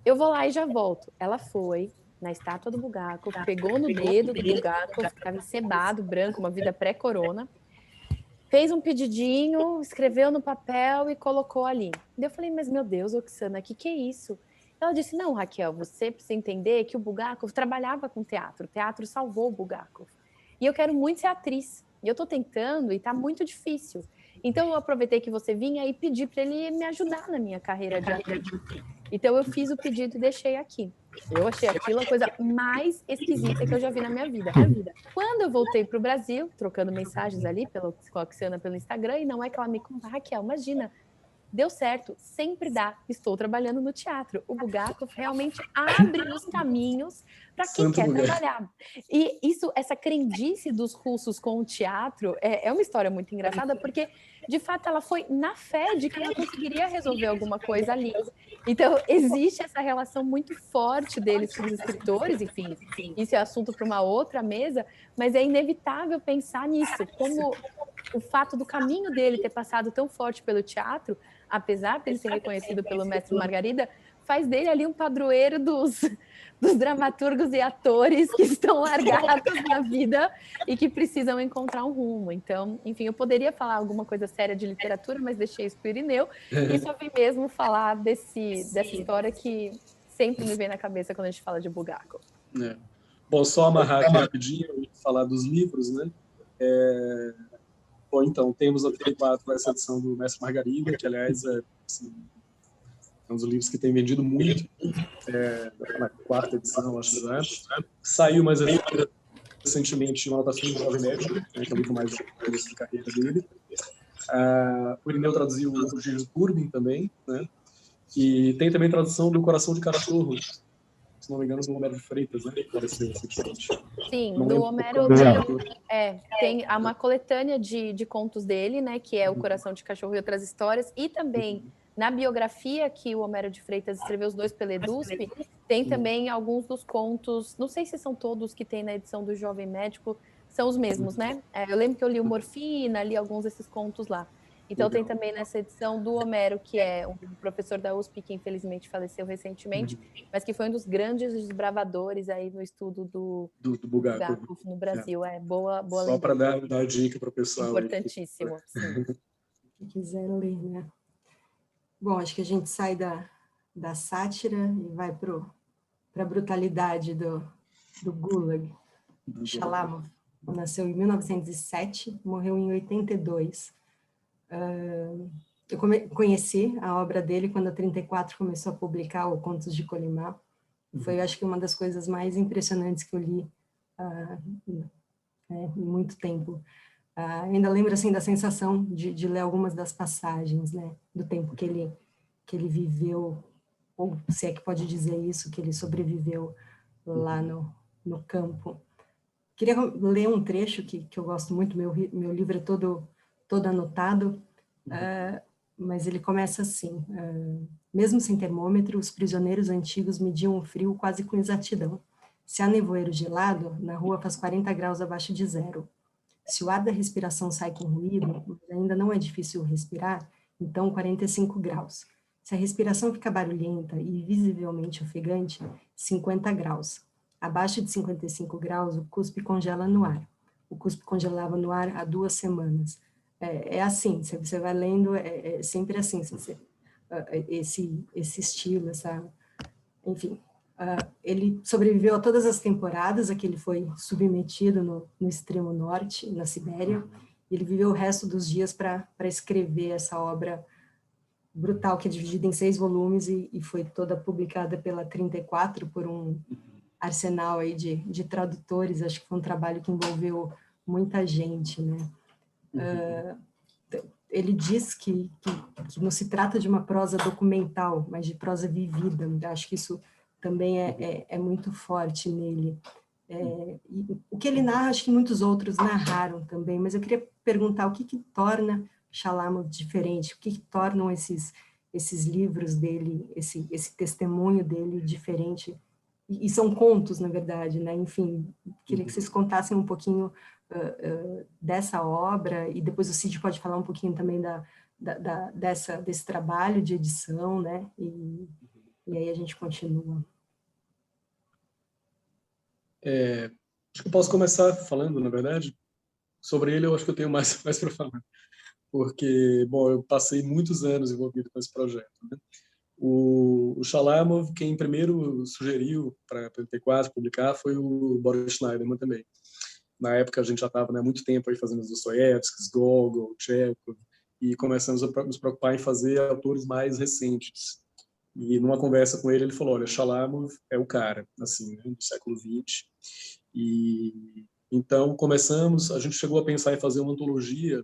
eu vou lá e já volto. Ela foi na estátua do Bulgakov, pegou no dedo do Bulgakov, que estava encebado, branco, uma vida pré-corona, fez um pedidinho, escreveu no papel e colocou ali. Eu falei, mas meu Deus, Oksana, que é isso? Ela disse, não, Raquel, você precisa entender que o Bulgakov trabalhava com teatro, o teatro salvou o Bulgakov. E eu quero muito ser atriz, e eu estou tentando e está muito difícil. Então eu aproveitei que você vinha e pedi para ele me ajudar na minha carreira de atriz. Então eu fiz o pedido e deixei aqui. Eu achei aquilo a coisa mais esquisita que eu já vi na minha vida. Quando eu voltei para o Brasil, trocando mensagens ali com a Oksana pelo Instagram, e não é que ela me conta, Raquel, imagina, deu certo, sempre dá, estou trabalhando no teatro. O Bulgakov realmente abre os caminhos para quem quer trabalhar. E essa crendice dos russos com o teatro é uma história muito engraçada, porque, de fato, ela foi na fé de que ela conseguiria resolver alguma coisa ali. Então, existe essa relação muito forte deles com os escritores, enfim, isso é assunto para uma outra mesa, mas é inevitável pensar nisso, como o fato do caminho dele ter passado tão forte pelo teatro, apesar dele ser reconhecido pelo mestre Margarida, faz dele ali um padroeiro dos dramaturgos e atores que estão largados na vida e que precisam encontrar um rumo. Então, enfim, eu poderia falar alguma coisa séria de literatura, mas deixei isso para o Irineu e só vim mesmo falar dessa história que sempre me vem na cabeça quando a gente fala de Bulgakov.
Bom, só amarrar aqui rapidinho e falar dos livros, né? Bom, então, temos a 34 essa edição do Mestre Margarida, que, aliás, assim, é um dos livros que tem vendido muito, na 4ª edição, acho que saiu mais recentemente uma anotação do Jovem Médico, né, que é o livro mais começo de carreira dele. O Irineu traduziu o James Corbin também, né? E tem também tradução do Coração de Cachorro, se não me engano, do Homero de Freitas, né? Apareceu recentemente.
Sim, do Homero tem uma coletânea de contos dele, né? Que é o Coração de Cachorro e Outras Histórias, e também na biografia que o Homero de Freitas escreveu, os dois pela EDUSP, tem também alguns dos contos, não sei se são todos que tem na edição do Jovem Médico, são os mesmos, né? Eu lembro que eu li o Morfina, li alguns desses contos lá. Então tem também nessa edição do Homero, que é um professor da USP que infelizmente faleceu recentemente, mas que foi um dos grandes desbravadores aí no estudo do Bulgakov no Brasil. Boa
só para dar dica para o pessoal.
Importantíssimo.
Se quiser ler, né? Bom, acho que a gente sai da sátira e vai para a brutalidade do Gulag. Shalamov nasceu em 1907, morreu em 82. Eu conheci a obra dele quando a 34 começou a publicar o Contos de Colimá. Foi, acho que, uma das coisas mais impressionantes que eu li em muito tempo. Ainda lembro assim da sensação de ler algumas das passagens, né, do tempo que ele viveu, ou se é que pode dizer isso, que ele sobreviveu lá no campo. Queria ler um trecho que eu gosto muito, meu livro é todo anotado, mas ele começa assim: mesmo sem termômetro, os prisioneiros antigos mediam o frio quase com exatidão. Se há nevoeiro gelado, na rua faz 40 graus abaixo de zero. Se o ar da respiração sai com ruído, mas ainda não é difícil respirar, então 45 graus. Se a respiração fica barulhenta e visivelmente ofegante, 50 graus. Abaixo de 55 graus, o cuspe congela no ar. O cuspe congelava no ar há 2 semanas. É assim, você vai lendo, é sempre assim, esse estilo, enfim. Ele sobreviveu a todas as temporadas a que ele foi submetido no extremo norte, na Sibéria. Ele viveu o resto dos dias para escrever essa obra brutal, que é dividida em 6 volumes e foi toda publicada pela 34 por um arsenal aí de tradutores. Acho que foi um trabalho que envolveu muita gente, né? Ele diz que não se trata de uma prosa documental, mas de prosa vivida. Acho que isso também é muito forte nele. E o que ele narra, acho que muitos outros narraram também, mas eu queria perguntar o que torna Shalamov diferente, o que tornam esses livros dele, esse testemunho dele diferente, e são contos, na verdade, né? Enfim, queria que vocês contassem um pouquinho dessa obra, e depois o Cid pode falar um pouquinho também desse trabalho de edição, né? E aí a gente continua.
Acho que eu posso começar falando, na verdade, sobre ele. Eu acho que eu tenho mais para falar, porque, bom, eu passei muitos anos envolvido com esse projeto, né? O Shalamov, quem primeiro sugeriu para a 34 publicar foi o Boris Schneiderman também. Na época a gente já estava, né, há muito tempo aí fazendo os Dostoiévski, Gogol, Chekhov, e começamos a nos preocupar em fazer autores mais recentes. E numa conversa com ele falou: olha, Shalamov é o cara, assim, né, do século XX. E então começamos, a gente chegou a pensar em fazer uma antologia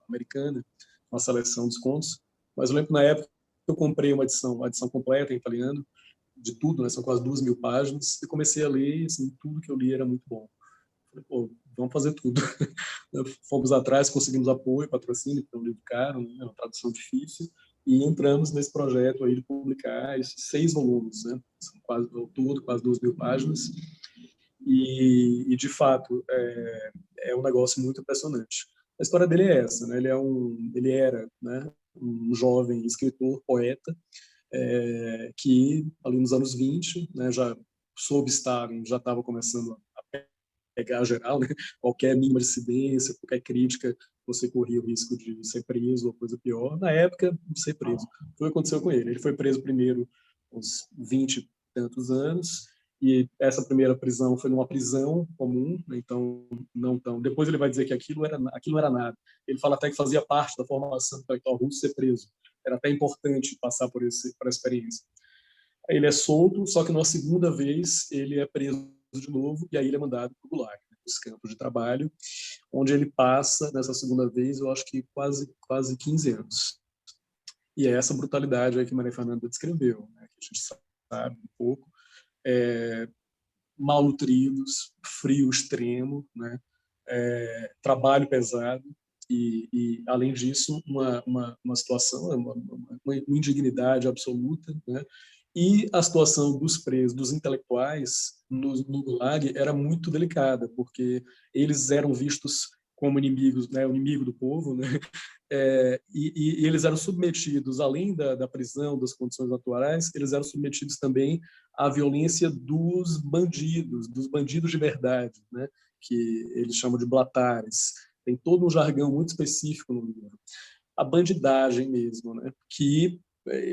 americana, uma seleção dos contos, Mas eu lembro que na época eu comprei uma edição completa em italiano, de tudo, né? São quase 2.000 páginas, e comecei a ler, assim, tudo que eu li era muito bom. Falei, pô, vamos fazer tudo. Fomos atrás, conseguimos apoio, patrocínio, porque é um livro caro, né? É uma tradução difícil, e entramos nesse projeto aí de publicar esses 6 volumes, né? São quase, ao todo, quase 2.000 páginas, e de fato, é um negócio muito impressionante. A história dele é essa, né? Ele era, né, um jovem escritor, poeta, que ali nos anos 20, né, já sob Stalin, já estava começando a pegar geral, né? Qualquer mínima dissidência, qualquer crítica, você corria o risco de ser preso ou coisa pior. Na época, de ser preso. Foi o que aconteceu com ele. Ele foi preso primeiro uns 20 e tantos anos, e essa primeira prisão foi numa prisão comum, né? Então não tão. Depois ele vai dizer que aquilo não era nada. Ele fala até que fazia parte da formação intelectual russa ser preso. Era até importante passar por essa experiência. Aí ele é solto, só que na segunda vez ele é preso de novo, e aí ele é mandado para o Gulag, né, os campos de trabalho, onde ele passa, nessa segunda vez, eu acho que quase 15 anos. E é essa brutalidade aí que Maria Fernanda descreveu, né, que a gente sabe um pouco, malnutridos, frio extremo, né, trabalho pesado, e além disso, uma situação, uma indignidade absoluta, né, e a situação dos presos, dos intelectuais no Gulag era muito delicada, porque eles eram vistos como inimigos, né, o inimigo do povo, né, e eles eram submetidos, além da prisão, das condições atuais, eles eram submetidos também à violência dos bandidos de verdade, né, que eles chamam de blatares. Tem todo um jargão muito específico no livro. A bandidagem mesmo, né, que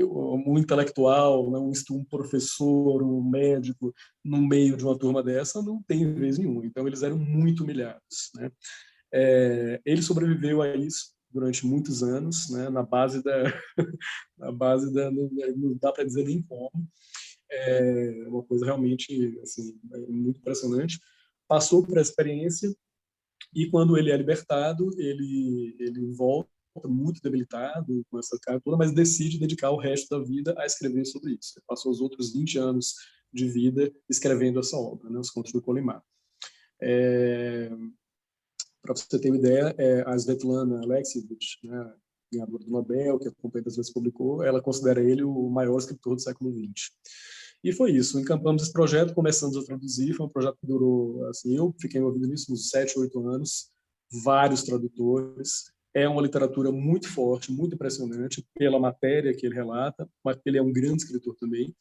um intelectual, um professor, um médico, no meio de uma turma dessa, não tem vez nenhuma. Então, eles eram muito humilhados, né? Ele sobreviveu a isso durante muitos anos, né? na base da não dá para dizer nem como. É uma coisa realmente assim, muito impressionante. Passou por essa experiência, e quando ele é libertado, ele volta muito debilitado com essa cara toda, mas decide dedicar o resto da vida a escrever sobre isso. Ele passou os outros 20 anos de vida escrevendo essa obra, né, Os Contos do Colimar. Para você ter uma ideia, a Svetlana Alexievich, né, ganhadora do Nobel, que a Companhia vezes publicou, ela considera ele o maior escritor do século XX. E foi isso, encampamos esse projeto, começamos a traduzir, foi um projeto que durou, assim, eu fiquei envolvido nisso uns 7, 8 anos, vários tradutores, é uma literatura muito forte, muito impressionante, pela matéria que ele relata, mas ele é um grande escritor também,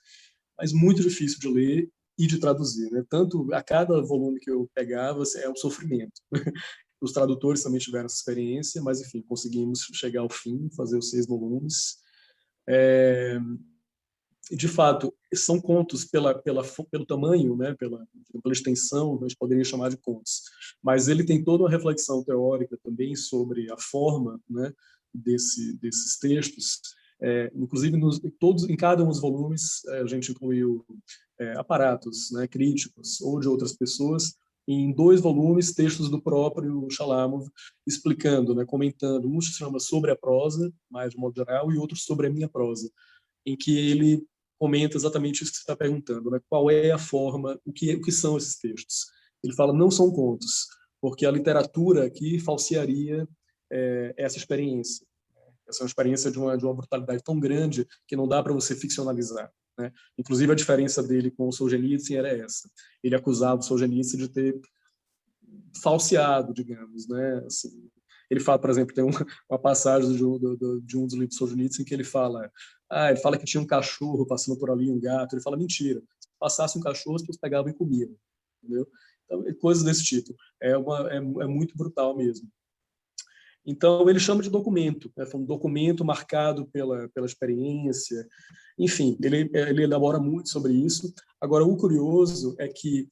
mas muito difícil de ler e de traduzir, né? Tanto a cada volume que eu pegava, é um sofrimento. Os tradutores também tiveram essa experiência, mas, enfim, conseguimos chegar ao fim, fazer os 6 volumes. De fato, são contos pelo tamanho, né, pela extensão, a gente poderia chamar de contos. Mas ele tem toda uma reflexão teórica também sobre a forma, né, desses textos. Inclusive, em cada um dos volumes, a gente incluiu aparatos, né, críticos ou de outras pessoas. Em 2 volumes, textos do próprio Shalamov, explicando, né, comentando. Um se chama Sobre a Prosa, mais de modo geral, e outro Sobre a Minha Prosa, em que ele comenta exatamente isso que você está perguntando, né? Qual é a forma, o que são esses textos. Ele fala, não são contos, porque a literatura aqui falsearia essa experiência. Essa é uma experiência de uma brutalidade tão grande que não dá para você ficcionalizar, né? Inclusive, a diferença dele com o Solzhenitsyn era essa. Ele acusava o Solzhenitsyn de ter falseado, digamos, né? Assim, ele fala, por exemplo, tem uma passagem de um dos livros de Solzhenitsyn em que ele fala que tinha um cachorro passando por ali, um gato. Ele fala, mentira. Se passasse um cachorro, as pessoas pegavam e comiam. Entendeu? Então, coisas desse tipo. É muito brutal mesmo. Então, ele chama de documento. Né? Foi um documento marcado pela experiência. Enfim, ele elabora muito sobre isso. Agora, o curioso é que,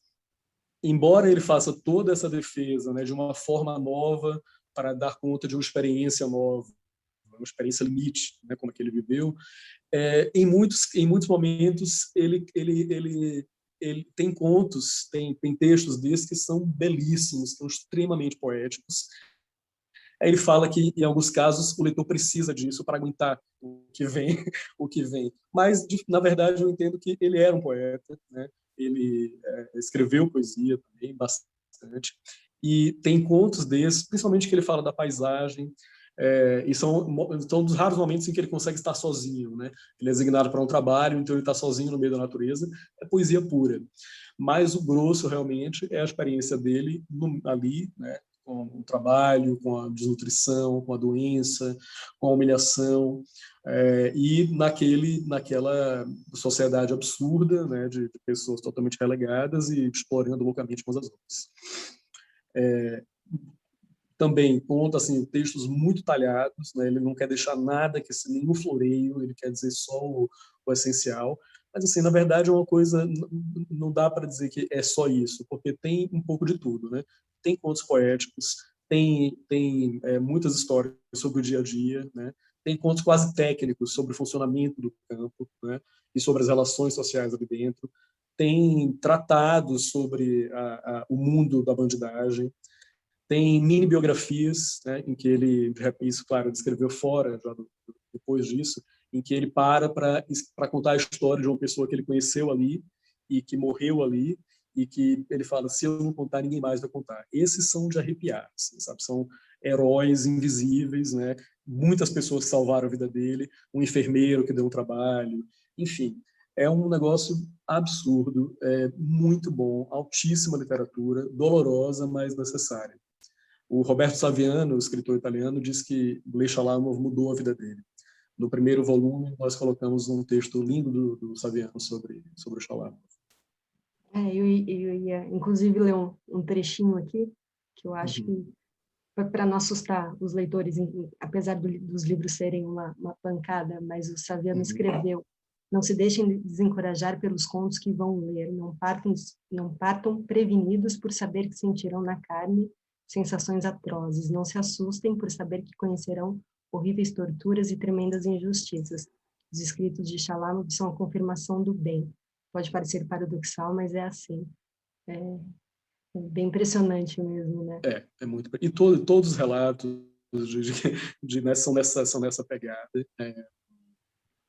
embora ele faça toda essa defesa, né, de uma forma nova para dar conta de uma experiência nova, uma experiência limite, né, como é que ele viveu, em muitos momentos ele tem contos, tem textos desses que são belíssimos, são extremamente poéticos, Aí ele fala que, em alguns casos, o leitor precisa disso para aguentar o que vem, o que vem. Mas, na verdade, eu entendo que ele era um poeta, né? Ele escreveu poesia também, bastante, e tem contos desses, principalmente que ele fala da paisagem, e são dos raros momentos em que ele consegue estar sozinho, né? Ele é designado para um trabalho, então ele está sozinho no meio da natureza, é poesia pura. Mas o grosso, realmente, é a experiência dele ali, né? Com o trabalho, com a desnutrição, com a doença, com a humilhação, e naquela sociedade absurda, né, de pessoas totalmente relegadas e explorando loucamente umas às outras. Também conta assim, textos muito talhados, né, ele não quer deixar nada, que nenhum floreio, ele quer dizer só o essencial. Mas, assim, na verdade, é uma coisa, não dá para dizer que é só isso, porque tem um pouco de tudo, né? Tem contos poéticos, tem muitas histórias sobre o dia a dia, né? Tem contos quase técnicos sobre o funcionamento do campo, né? E sobre as relações sociais ali dentro. Tem tratados sobre o mundo da bandidagem. Tem mini biografias, né? Em que ele, isso, claro, ele escreveu fora, já depois disso, em que ele para contar a história de uma pessoa que ele conheceu ali e que morreu ali, e que ele fala, se eu não contar, ninguém mais vai contar. Esses são de arrepiar, assim, sabe? São heróis invisíveis, né? Muitas pessoas salvaram a vida dele, um enfermeiro que deu um trabalho, enfim. É um negócio absurdo, muito bom, altíssima literatura, dolorosa, mas necessária. O Roberto Saviano, o escritor italiano, diz que Lei Shalomov mudou a vida dele. No primeiro volume, nós colocamos um texto lindo do Saviano sobre o Shalomov.
Eu ia, inclusive, ler um trechinho aqui, que eu acho que, para não assustar os leitores, apesar dos livros serem uma pancada, mas o Saviano escreveu: não se deixem desencorajar pelos contos que vão ler, não partam prevenidos por saber que sentirão na carne sensações atrozes, não se assustem por saber que conhecerão horríveis torturas e tremendas injustiças. Os escritos de Shalomov são a confirmação do bem. Pode parecer paradoxal, mas é assim. É bem impressionante mesmo, né?
É muito. E todos os relatos né, são nessa pegada.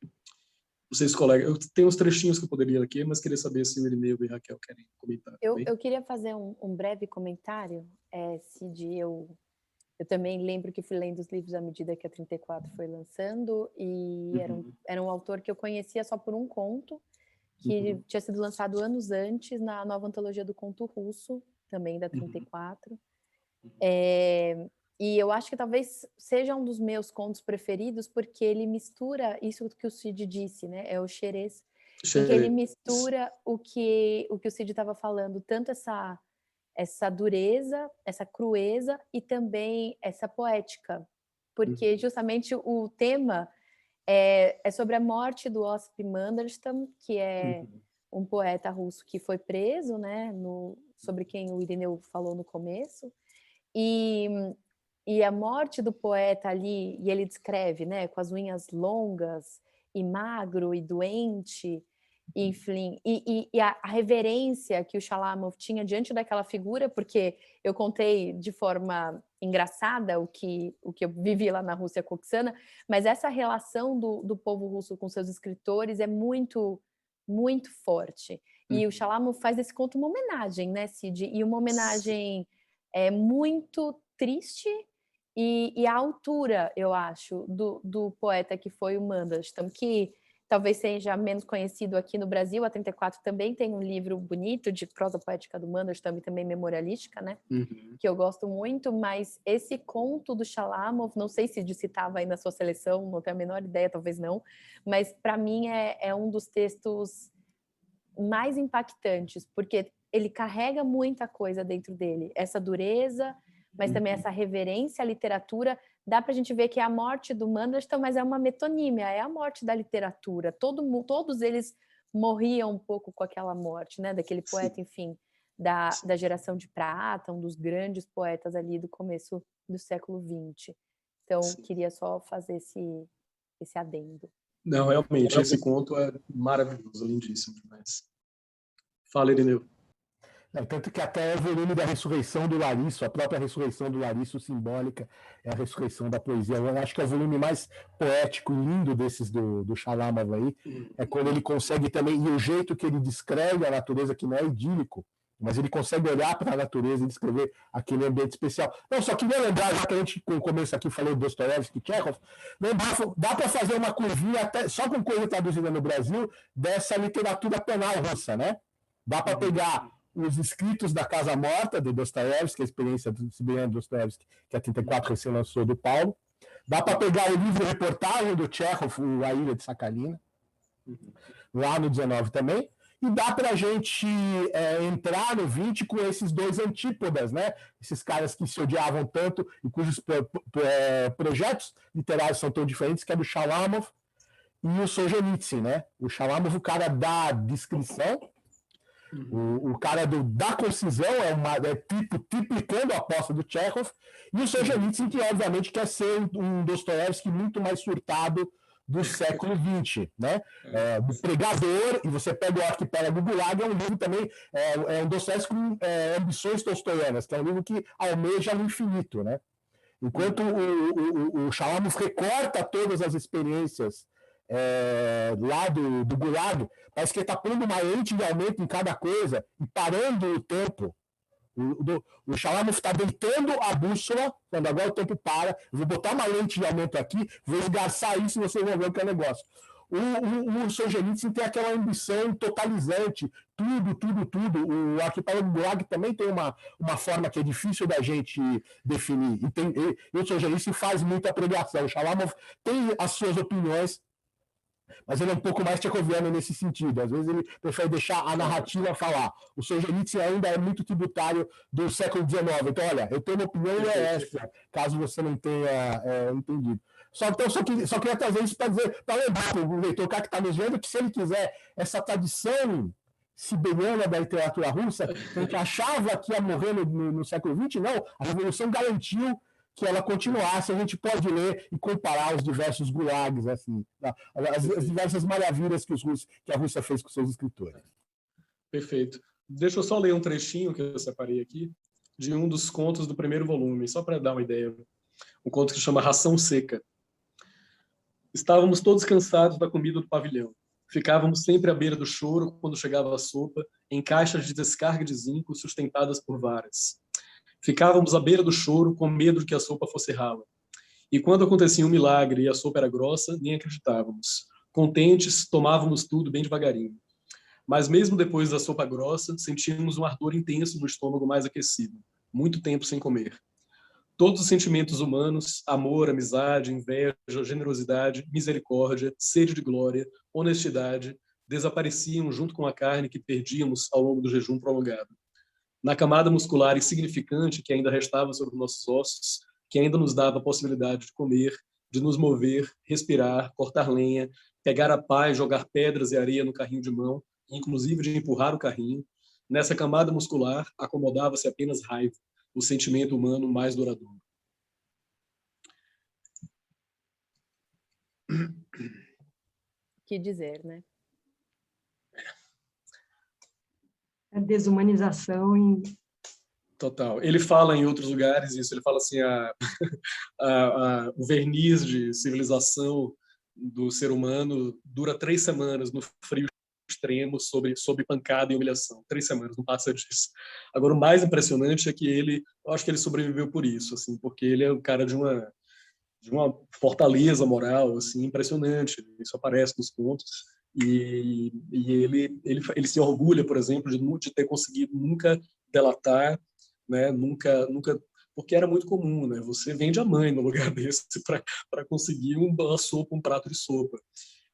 Não sei se colega, eu tenho uns trechinhos que eu poderia ler aqui, mas queria saber se o Irineu e a Raquel querem comentar.
Eu queria fazer um breve comentário, Cid. Eu também lembro que fui lendo os livros à medida que a 34 foi lançando, e era um autor que eu conhecia só por um conto, que tinha sido lançado anos antes na nova antologia do conto russo, também da 34. E eu acho que talvez seja um dos meus contos preferidos, porque ele mistura isso que o Cid disse, né? É o xerez, em que ele mistura o que o Cid estava falando, tanto essa dureza, essa crueza e também essa poética, porque justamente o tema é sobre a morte do Osip Mandelstam, que é um poeta russo que foi preso, né, sobre quem o Irineu falou no começo, e a morte do poeta ali, e ele descreve, né, com as unhas longas e magro e doente, enfim, e a reverência que o Shalomov tinha diante daquela figura, porque eu contei de forma engraçada o que eu vivi lá na Rússia coxana, mas essa relação do povo russo com seus escritores é muito, muito forte. E o Shalomov faz desse conto uma homenagem, né, Cid? E uma homenagem muito triste e à altura, eu acho, do poeta que foi o Mandelstam, que talvez seja menos conhecido aqui no Brasil. A 34 também tem um livro bonito de prosa poética do Mandelstam, também memorialística, né? Que eu gosto muito, mas esse conto do Shalomov, não sei se estava aí na sua seleção, não tenho a menor ideia, talvez não, mas para mim é um dos textos mais impactantes, porque ele carrega muita coisa dentro dele, essa dureza, mas também essa reverência à literatura. Dá para a gente ver que é a morte do Mandelstam, mas é uma metonímia, é a morte da literatura. Todos eles morriam um pouco com aquela morte, né? Daquele poeta, enfim, da geração de prata, um dos grandes poetas ali do começo do século XX. Então, queria só fazer esse adendo.
Não, realmente, esse conto é maravilhoso, lindíssimo demais. Fala, Irineu.
Tanto que até o volume da ressurreição do Larisso, a própria ressurreição do Larisso simbólica, é a ressurreição da poesia. Eu acho que é o volume mais poético e lindo desses do Shalamov aí, é quando ele consegue também, e o jeito que ele descreve a natureza, que não é idílico, mas ele consegue olhar para a natureza e descrever aquele ambiente especial. Não, só queria lembrar, já que a gente, no começo aqui, falou Dostoiévski e Tchekhov, dá para fazer uma curvinha, até, só com coisa traduzida no Brasil, dessa literatura penal russa, né? Dá para pegar os escritos da Casa Morta, de Dostoiévski, a experiência do Siberiano Dostoiévski, que a 34 recém lançou do Paulo. Dá para pegar o livro-reportagem do Tchekhov, A Ilha de Sakhalina, lá no 19 também. E dá para a gente entrar no 20 com esses dois antípodas, né? Esses caras que se odiavam tanto e cujos projetos literários são tão diferentes, que é do Shalamov e o Solzhenitsyn, né? O Shalamov, o cara da descrição, o cara da concisão, triplicando a aposta do Tchekhov, e o Solzhenitsyn, que obviamente quer ser um Dostoiévski muito mais surtado do século XX, né? Do pregador, e você pega o Arquipélago Gulag, é um livro também, um Dostoiévski com ambições tolstoianas, que é um livro que almeja no infinito, né? Enquanto o Shalamov recorta todas as experiências lá do Gulag, parece que ele está pondo uma lente de aumento em cada coisa e parando o tempo. O Shalamov está deitando a bússola, quando agora o tempo para, vou botar uma lente de aumento aqui, vou esgarçar isso e vocês vão ver o que é negócio. O Solzhenitsyn tem aquela ambição totalizante, tudo. O Arquipélago Gulag também tem uma forma que é difícil da gente definir. E o Solzhenitsyn faz muita pregação. O Shalamov tem as suas opiniões, mas ele é um pouco mais tchecoviano nesse sentido. Às vezes ele prefere deixar a narrativa falar. O Solzhenitsyn ainda é muito tributário do século XIX. Então, olha, eu tenho uma opinião e é essa, caso você não tenha entendido. Só queria trazer isso para lembrar o leitor, o cara que está nos vendo, que se ele quiser essa tradição siberiana da literatura russa, que a gente achava que ia morrer no século XX, não. A Revolução garantiu que ela continuasse, a gente pode ler e comparar os diversos gulags, assim, as diversas maravilhas que a Rússia fez com seus escritores.
Perfeito. Deixa eu só ler um trechinho que eu separei aqui, de um dos contos do primeiro volume, só para dar uma ideia. Um conto que se chama Ração Seca. Estávamos todos cansados da comida do pavilhão. Ficávamos sempre à beira do choro quando chegava a sopa, em caixas de descarga de zinco sustentadas por varas. Ficávamos à beira do choro com medo de que a sopa fosse rala. E quando acontecia um milagre e a sopa era grossa, nem acreditávamos. Contentes, tomávamos tudo bem devagarinho. Mas mesmo depois da sopa grossa, sentíamos um ardor intenso no estômago mais aquecido. Muito tempo sem comer. Todos os sentimentos humanos, amor, amizade, inveja, generosidade, misericórdia, sede de glória, honestidade, desapareciam junto com a carne que perdíamos ao longo do jejum prolongado. Na camada muscular insignificante que ainda restava sobre nossos ossos, que ainda nos dava a possibilidade de comer, de nos mover, respirar, cortar lenha, pegar a pá e jogar pedras e areia no carrinho de mão, inclusive de empurrar o carrinho, nessa camada muscular acomodava-se apenas raiva, o sentimento humano mais duradouro.
Que dizer, né?
A desumanização em...
Total. Ele fala em outros lugares isso, ele fala assim, o verniz de civilização do ser humano dura 3 semanas no frio extremo, sob pancada e humilhação. 3 semanas, não passa disso. Agora, o mais impressionante é que eu acho que ele sobreviveu por isso, assim, porque ele é um cara de uma fortaleza moral, assim, impressionante. Isso aparece nos contos. E ele se orgulha, por exemplo, de ter conseguido nunca delatar, né? Nunca, porque era muito comum, né? Você vende a mãe no lugar desse para conseguir uma sopa, um prato de sopa.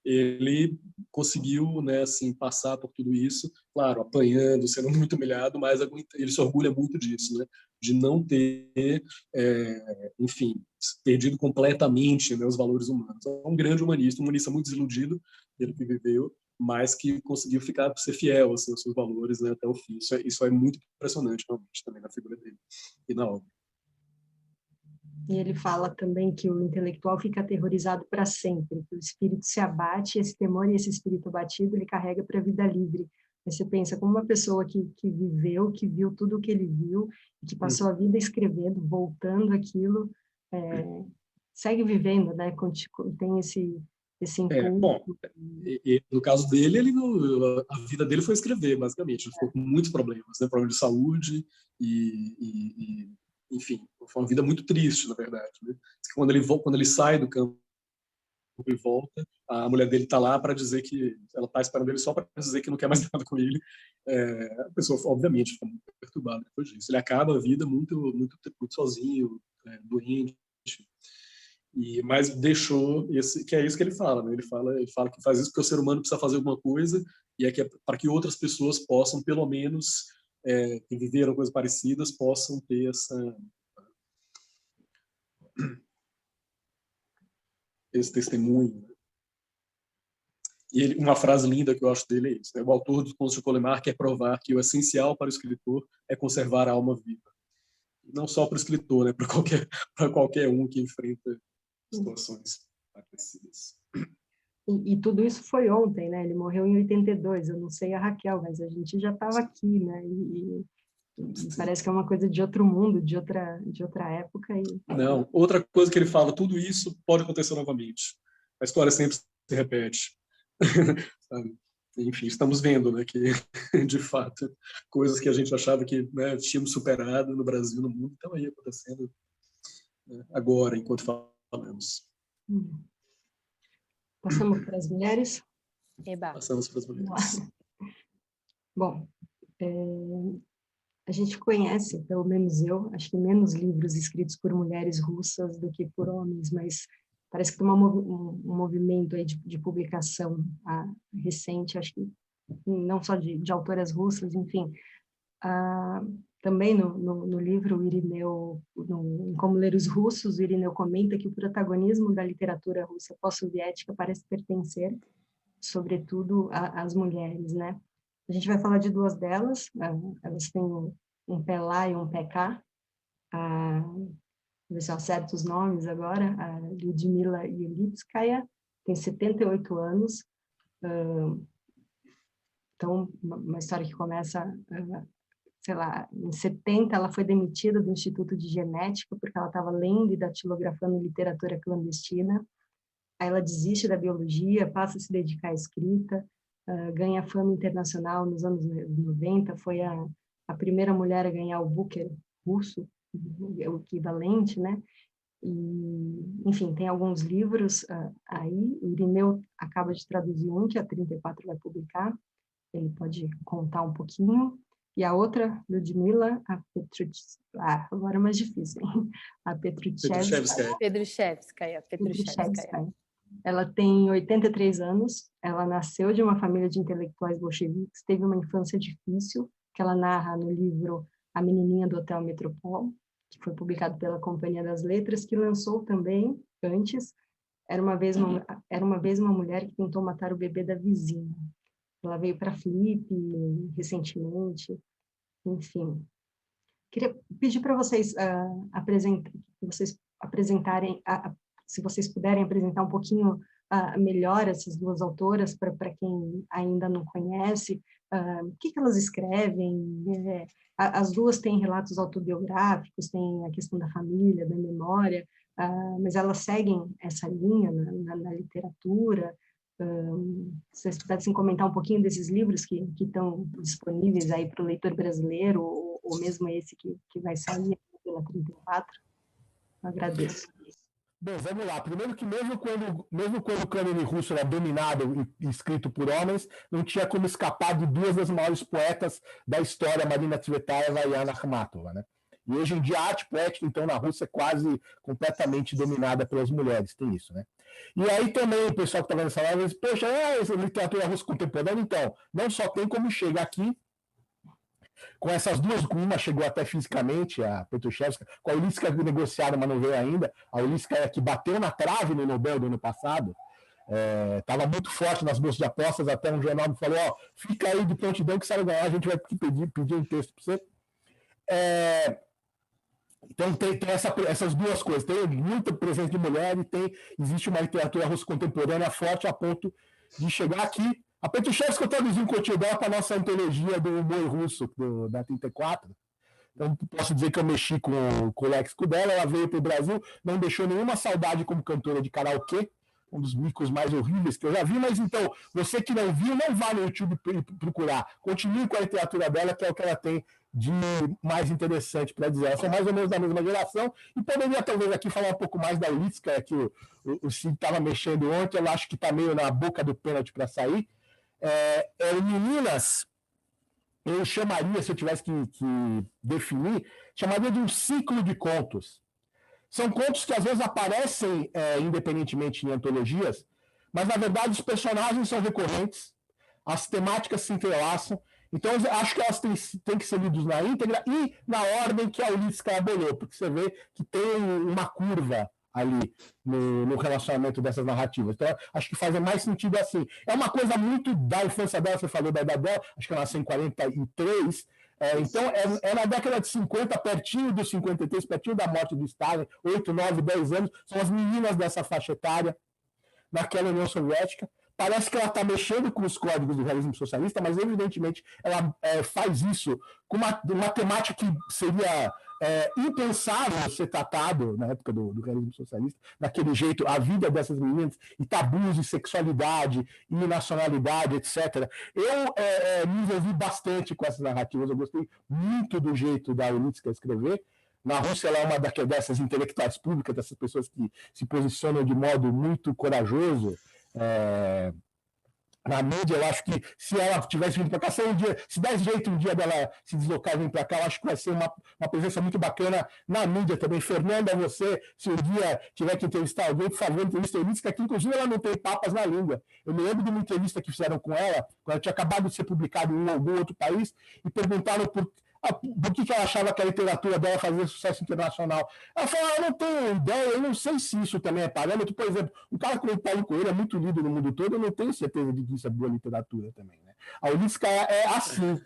Ele conseguiu, né, assim, passar por tudo isso, claro, apanhando, sendo muito humilhado, mas ele se orgulha muito disso, né? De não ter, enfim, perdido completamente, né, os valores humanos. É um grande humanista muito desiludido, ele que viveu, mas que conseguiu ser fiel assim, aos seus valores, né, até o fim. Isso é muito impressionante, realmente, também na figura dele e na obra.
E ele fala também que o intelectual fica aterrorizado para sempre, que o espírito se abate, e esse temor e esse espírito abatido ele carrega para a vida livre, Aí você pensa como uma pessoa que viveu, que viu tudo o que ele viu, que passou a vida escrevendo, voltando aquilo, segue vivendo, né? Tem esse impulso.
Bom, no caso dele, a vida dele foi escrever, basicamente. Ele ficou com muitos problemas, né? Problema de saúde enfim, foi uma vida muito triste, na verdade. Né? Quando ele sai do campo e volta, a mulher dele está lá para dizer que ela está esperando ele só para dizer que não quer mais nada com ele. A pessoa, obviamente, fica muito perturbada depois disso. Ele acaba a vida muito, muito, muito sozinho, doente. Mas deixou que é isso que ele fala, né? Ele fala que faz isso porque o ser humano precisa fazer alguma coisa e é para que outras pessoas possam, pelo menos, que viveram coisas parecidas, possam ter esse testemunho. Né? E uma frase linda que eu acho dele é isso: né? O autor dos Contos de Colemar quer provar que o essencial para o escritor é conservar a alma viva. Não só para o escritor, né? Para qualquer um que enfrenta situações parecidas.
E tudo isso foi ontem, né? Ele morreu em 82. Eu não sei a Raquel, mas a gente já estava aqui, né? E parece que é uma coisa de outro mundo, de outra época.
Não, outra coisa que ele fala, tudo isso pode acontecer novamente. A história sempre se repete. Enfim, estamos vendo, né, que, de fato, coisas que a gente achava que, né, tínhamos superado no Brasil, no mundo, estão aí acontecendo, né, agora, enquanto falamos.
Passamos para as mulheres?
Eba.
Passamos para as mulheres.
Bom, a gente conhece, pelo menos eu, acho que menos livros escritos por mulheres russas do que por homens, mas parece que tem um movimento aí de publicação recente, acho que não só de autoras russas, enfim. Também no livro, o Irineu, em Como Ler os Russos, o Irineu comenta que o protagonismo da literatura russa pós-soviética parece pertencer, sobretudo, às mulheres, né? A gente vai falar de duas delas, elas têm um pé lá e um pé cá. Vou ver se eu acerto os nomes agora. A Lyudmila Yelitskaya tem 78 anos. Então, uma história que começa, sei lá, em 70 ela foi demitida do Instituto de Genética porque ela estava lendo e datilografando literatura clandestina. Aí ela desiste da biologia, passa a se dedicar à escrita, ganha fama internacional nos anos 90, foi a primeira mulher a ganhar o Booker russo, o equivalente, né? E, enfim, tem alguns livros aí. O Irineu acaba de traduzir um, que a 34 vai publicar. Ele pode contar um pouquinho. E a outra, Lyudmila, agora é mais difícil, hein? A Petrushevskaya. Ela tem 83 anos, ela nasceu de uma família de intelectuais bolcheviques, teve uma infância difícil, que ela narra no livro A Menininha do Hotel Metropol, que foi publicado pela Companhia das Letras, que lançou também, antes, Era uma vez uma mulher que tentou matar o bebê da vizinha. Ela veio para Filipe recentemente, enfim. Queria pedir para vocês apresentarem, se vocês puderem apresentar um pouquinho melhor essas duas autoras, para quem ainda não conhece, o que elas escrevem. As duas têm relatos autobiográficos, tem a questão da família, da memória, mas elas seguem essa linha na literatura. Se vocês pudessem comentar um pouquinho desses livros que estão disponíveis aí para o leitor brasileiro, ou mesmo esse que vai sair pela 34, eu agradeço.
Bom, vamos lá. Primeiro que mesmo quando o cânone russo era dominado e escrito por homens, não tinha como escapar de duas das maiores poetas da história, Marina Tsvetaeva e Anna Akhmatova, né? E hoje em dia a arte poética, então, na Rússia é quase completamente dominada pelas mulheres, tem isso, né? E aí também o pessoal que está vendo essa live diz, poxa, essa literatura russa contemporânea, então, não só tem como chega aqui, com essas duas, com uma chegou até fisicamente, a Petrushevskaya, com a Ulitskaya negociaram, mas não veio ainda, a Ulitskaya que bateu na trave no Nobel do ano passado, estava muito forte nas bolsas de apostas, até um jornal me falou, fica aí de prontidão que se ela ganhar, a gente vai pedir um texto para você. Então tem essas duas coisas, tem muita presença de mulher e existe uma literatura russa contemporânea forte a ponto de chegar aqui, A Petrushevska eu traduzi um continho dela para a nossa antologia do humor russo, da 34. Então, posso dizer que eu mexi com o léxico dela, ela veio para o Brasil, não deixou nenhuma saudade como cantora de karaokê, um dos micos mais horríveis que eu já vi, mas então, você que não viu, não vá no YouTube procurar. Continue com a literatura dela, que é o que ela tem de mais interessante para dizer. Elas são mais ou menos da mesma geração, e poderia talvez aqui falar um pouco mais da Ulitska, que o Cid estava mexendo ontem, eu acho que está meio na boca do pênalti para sair. Meninas, eu chamaria, se eu tivesse que definir, chamaria de um ciclo de contos. São contos que às vezes aparecem independentemente em antologias, mas na verdade os personagens são recorrentes, as temáticas se entrelaçam, então eu acho que elas têm que ser lidas na íntegra e na ordem que a Ulitska aboliu, porque você vê que tem uma curva ali no relacionamento dessas narrativas. Então, acho que faz mais sentido assim. É uma coisa muito da infância dela, você falou da idade dela, acho que ela nasceu em 43, então é na década de 50, pertinho dos 53, pertinho da morte do Stalin, 8, 9, 10 anos, são as meninas dessa faixa etária, naquela União Soviética. Parece que ela está mexendo com os códigos do realismo socialista, mas evidentemente ela faz isso com uma temática que seria impensável ser tratado na época do realismo socialista, daquele jeito, a vida dessas meninas, e tabus de sexualidade, e nacionalidade, etc. Eu me envolvi bastante com essas narrativas, eu gostei muito do jeito da Ulitska escrever. Na Rússia, ela é uma dessas intelectuais públicas, dessas pessoas que se posicionam de modo muito corajoso. Na mídia, eu acho que se ela tivesse vindo para cá, se der jeito um dia dela se deslocar e vir para cá, eu acho que vai ser uma presença muito bacana na mídia também. Fernanda, você, se um dia tiver que entrevistar alguém, por favor, entrevista a Ulitska, que inclusive ela não tem papas na língua. Eu me lembro de uma entrevista que fizeram com ela, quando ela tinha acabado de ser publicada em algum outro país, e perguntaram por que ela achava que a literatura dela fazia sucesso internacional. Ela falou, eu não tenho ideia, eu não sei se isso também é parâmetro. Por exemplo, um cara como o Paulo Coelho é muito lido no mundo todo, eu não tenho certeza de que isso é boa literatura também. Né? A Ulitska é assim.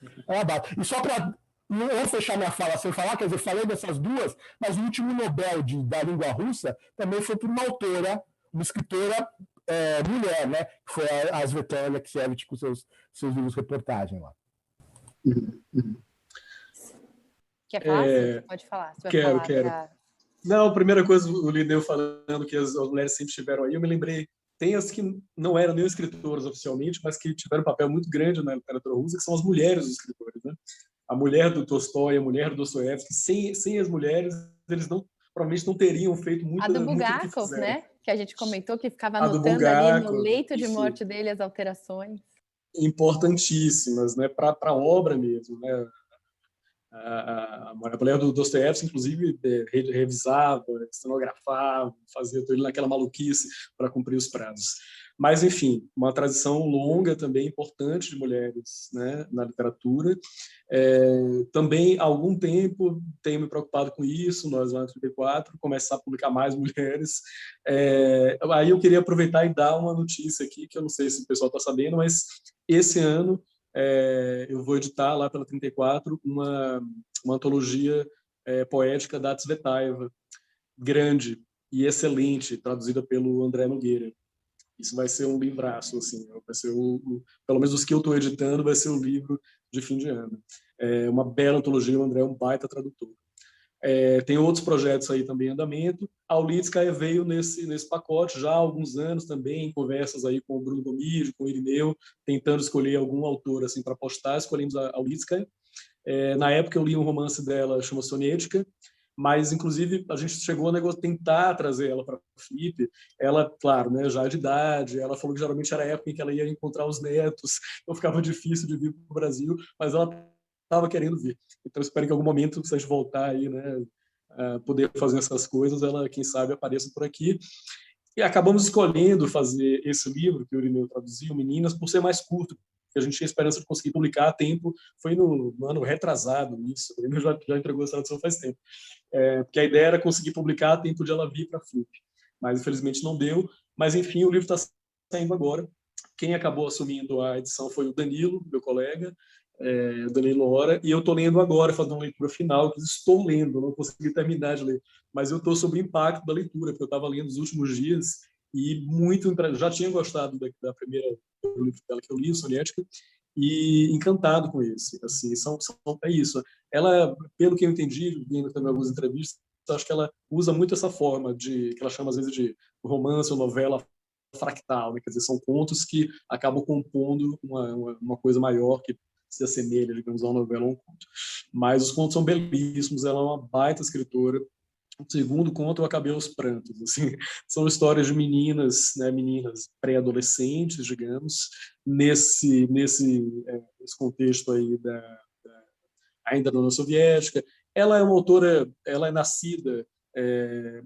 E só para não fechar minha fala sem falar, quer dizer, falei dessas duas, mas o último Nobel da língua russa também foi por uma autora, uma escritora mulher, né? Que foi a Svetlana Alexievich com seus livros reportagem lá.
Quer falar? Pode falar. Você vai
quero. Não, a primeira coisa, o Lideu falando que as mulheres sempre estiveram aí, eu me lembrei, tem as que não eram nem escritoras oficialmente, mas que tiveram um papel muito grande na literatura russa, que são as mulheres dos escritores. Né? A mulher do Tolstói, a mulher do Dostoiévski, sem as mulheres, eles provavelmente não teriam feito muito.
A do Bulgakov, né? Que a gente comentou, que ficava anotando ali no leito de morte dele as alterações.
Importantíssimas, né? Para a obra mesmo, né? A mulher do Dostoiévski, inclusive, revisava, estenografava, fazia tudo naquela maluquice para cumprir os prazos. Mas, enfim, uma tradição longa também importante de mulheres, né, na literatura. Também, há algum tempo, tenho me preocupado com isso, nós lá no 34, começar a publicar mais mulheres. Aí eu queria aproveitar e dar uma notícia aqui, que eu não sei se o pessoal está sabendo, mas esse ano eu vou editar lá pela 34 uma antologia poética da Tsvetaeva, grande e excelente, traduzida pelo André Nogueira. Isso vai ser um livraço, assim, vai ser pelo menos os que eu estou editando, vai ser o livro de fim de ano. Uma bela antologia, o André é um baita tradutor. Tem outros projetos aí também em andamento. A Ulitska veio nesse pacote já há alguns anos também, em conversas aí com o Bruno Gomide, com o Irineu, tentando escolher algum autor assim, para postar, escolhemos a Ulitska. Na época eu li um romance dela, chama Sonietka, mas inclusive a gente chegou a tentar trazer ela para a FLIP. Ela, claro, né, já de idade, ela falou que geralmente era a época em que ela ia encontrar os netos, então ficava difícil de vir para o Brasil, mas ela estava querendo vir. Então, espero que em algum momento, se a gente voltar aí, né, poder fazer essas coisas, ela, quem sabe, apareça por aqui. E acabamos escolhendo fazer esse livro que o Irineu traduziu, Meninas, por ser mais curto, porque a gente tinha esperança de conseguir publicar a tempo. Foi no ano retrasado isso, o Irineu já entregou essa tradução faz tempo. Porque a ideia era conseguir publicar a tempo de ela vir para a FLIP. Mas, infelizmente, não deu. Mas, enfim, o livro está saindo agora. Quem acabou assumindo a edição foi o Danilo, meu colega, Danilo Hora, e eu estou lendo agora, fazendo uma leitura final, que estou lendo, não consegui terminar de ler, mas eu estou sobre o impacto da leitura, porque eu estava lendo nos últimos dias, e muito, já tinha gostado da primeira livro dela que eu li, Sonética, e encantado com esse. Assim, é isso. Ela, pelo que eu entendi, vendo também algumas entrevistas, acho que ela usa muito essa forma que ela chama às vezes de romance ou novela fractal, né? Quer dizer, são contos que acabam compondo uma coisa maior que se assemelha, digamos, a uma novela ou um conto. Mas os contos são belíssimos, ela é uma baita escritora. O segundo conto eu acabei aos prantos. Assim, são histórias de meninas, né, meninas pré-adolescentes, digamos, nesse contexto aí ainda da União Soviética. Ela é uma autora, ela é nascida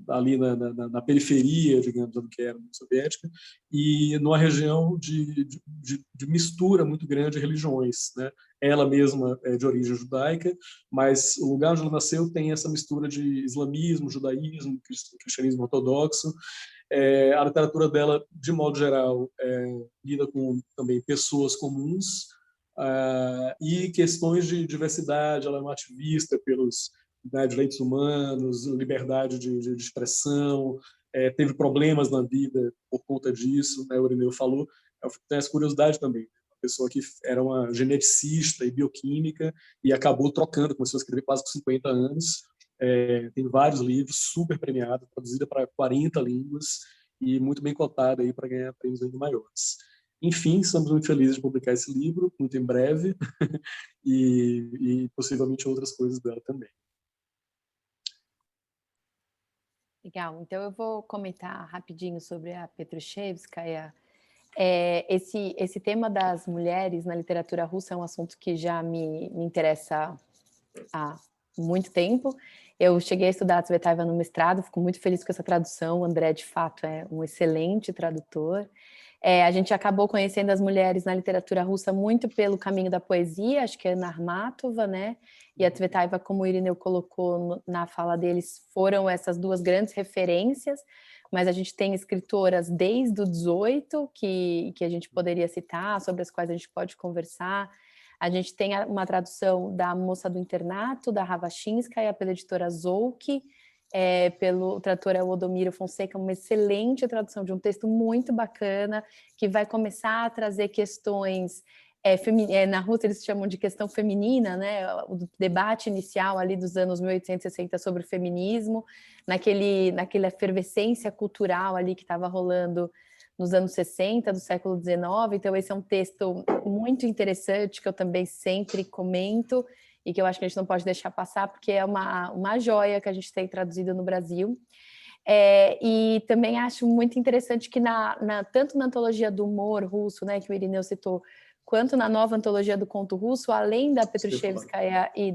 ali na periferia, digamos, do que era a União Soviética, e numa região de mistura muito grande de religiões, né? Ela mesma é de origem judaica, mas o lugar onde ela nasceu tem essa mistura de islamismo, judaísmo, cristianismo ortodoxo. A literatura dela, de modo geral, lida com também pessoas comuns, e questões de diversidade. Ela é uma ativista pelos direitos humanos, liberdade de expressão, teve problemas na vida por conta disso, né, o Irineu falou. Tem essa curiosidade também, uma pessoa que era uma geneticista e bioquímica e acabou trocando, começou a escrever quase com 50 anos, tem vários livros, super premiada, traduzida para 40 línguas e muito bem cotada aí para ganhar prêmios ainda maiores. Enfim, estamos muito felizes de publicar esse livro, muito em breve, e possivelmente outras coisas dela também.
Legal, então eu vou comentar rapidinho sobre a Petrushevskaya. Esse tema das mulheres na literatura russa é um assunto que já me interessa há muito tempo. Eu cheguei a estudar a Tsvetaeva no mestrado, fico muito feliz com essa tradução. O André, de fato, é um excelente tradutor. A gente acabou conhecendo as mulheres na literatura russa muito pelo caminho da poesia, acho que é Anna Akhmatova, né? E a Tsvetaeva, como o Irineu colocou na fala deles, foram essas duas grandes referências, mas a gente tem escritoras desde o 18 que a gente poderia citar, sobre as quais a gente pode conversar. A gente tem uma tradução da Moça do Internato, da Ravachinskaya, pela editora Zolki, pelo tradutor Odomiro Fonseca, uma excelente tradução de um texto muito bacana, que vai começar a trazer questões, na Rússia eles chamam de questão feminina, né? O debate inicial ali dos anos 1860 sobre o feminismo, naquela efervescência cultural ali que estava rolando nos anos 60 do século XIX. Então esse é um texto muito interessante que eu também sempre comento e que eu acho que a gente não pode deixar passar, porque é uma joia que a gente tem traduzido no Brasil. E também acho muito interessante que tanto na antologia do humor russo, né, que o Irineu citou, quanto na nova antologia do conto russo, além da Petrushevskaya e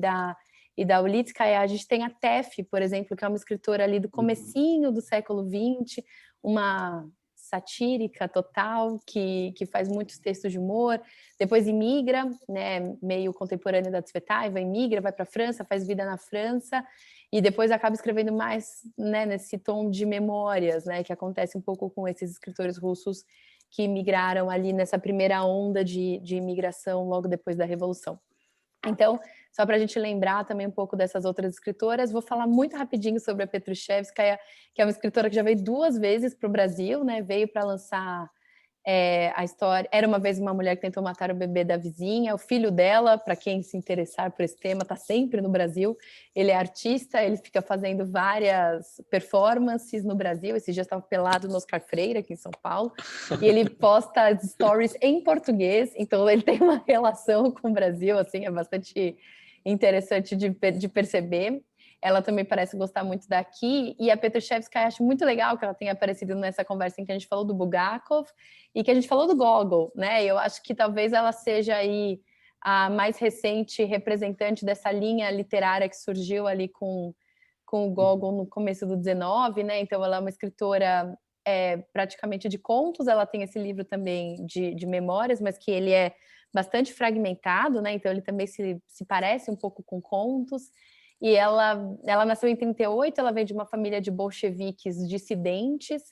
da Ulitskaya, a gente tem a Tef, por exemplo, que é uma escritora ali do comecinho do século XX, uma satírica total, que faz muitos textos de humor, depois imigra, né, meio contemporânea da Tsvetaeva, imigra, vai para a França, faz vida na França, e depois acaba escrevendo mais, né, nesse tom de memórias, né, que acontece um pouco com esses escritores russos que migraram ali nessa primeira onda de imigração logo depois da Revolução. Então, só para a gente lembrar também um pouco dessas outras escritoras, vou falar muito rapidinho sobre a Petrushevskaya, que é uma escritora que já veio 2 vezes para o Brasil, né? Veio para lançar a história. Era uma vez uma mulher que tentou matar o bebê da vizinha. O filho dela, para quem se interessar por esse tema, está sempre no Brasil. Ele é artista, ele fica fazendo várias performances no Brasil. Esse dia estava pelado no Oscar Freire, aqui em São Paulo, e ele posta stories em português, então ele tem uma relação com o Brasil, assim, é bastante interessante de perceber. Ela também parece gostar muito daqui, e a Petrushevskaya, acho muito legal que ela tenha aparecido nessa conversa em que a gente falou do Bulgakov e que a gente falou do Gogol, né? Eu acho que talvez ela seja aí a mais recente representante dessa linha literária que surgiu ali com o Gogol no começo do 19, né? Então ela é uma escritora praticamente de contos, ela tem esse livro também de memórias, mas que ele é bastante fragmentado, né? Então ele também se parece um pouco com contos. E ela nasceu em 38, ela veio de uma família de bolcheviques dissidentes,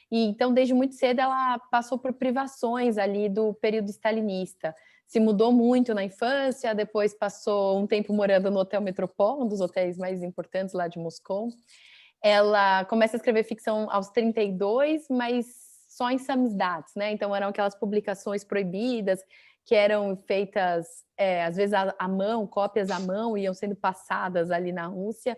e então desde muito cedo ela passou por privações ali do período stalinista. Se mudou muito na infância, depois passou um tempo morando no Hotel Metropol, um dos hotéis mais importantes lá de Moscou. Ela começa a escrever ficção aos 32, mas só em samizdat, né? Então eram aquelas publicações proibidas que eram feitas, às vezes à mão, cópias à mão, iam sendo passadas ali na Rússia,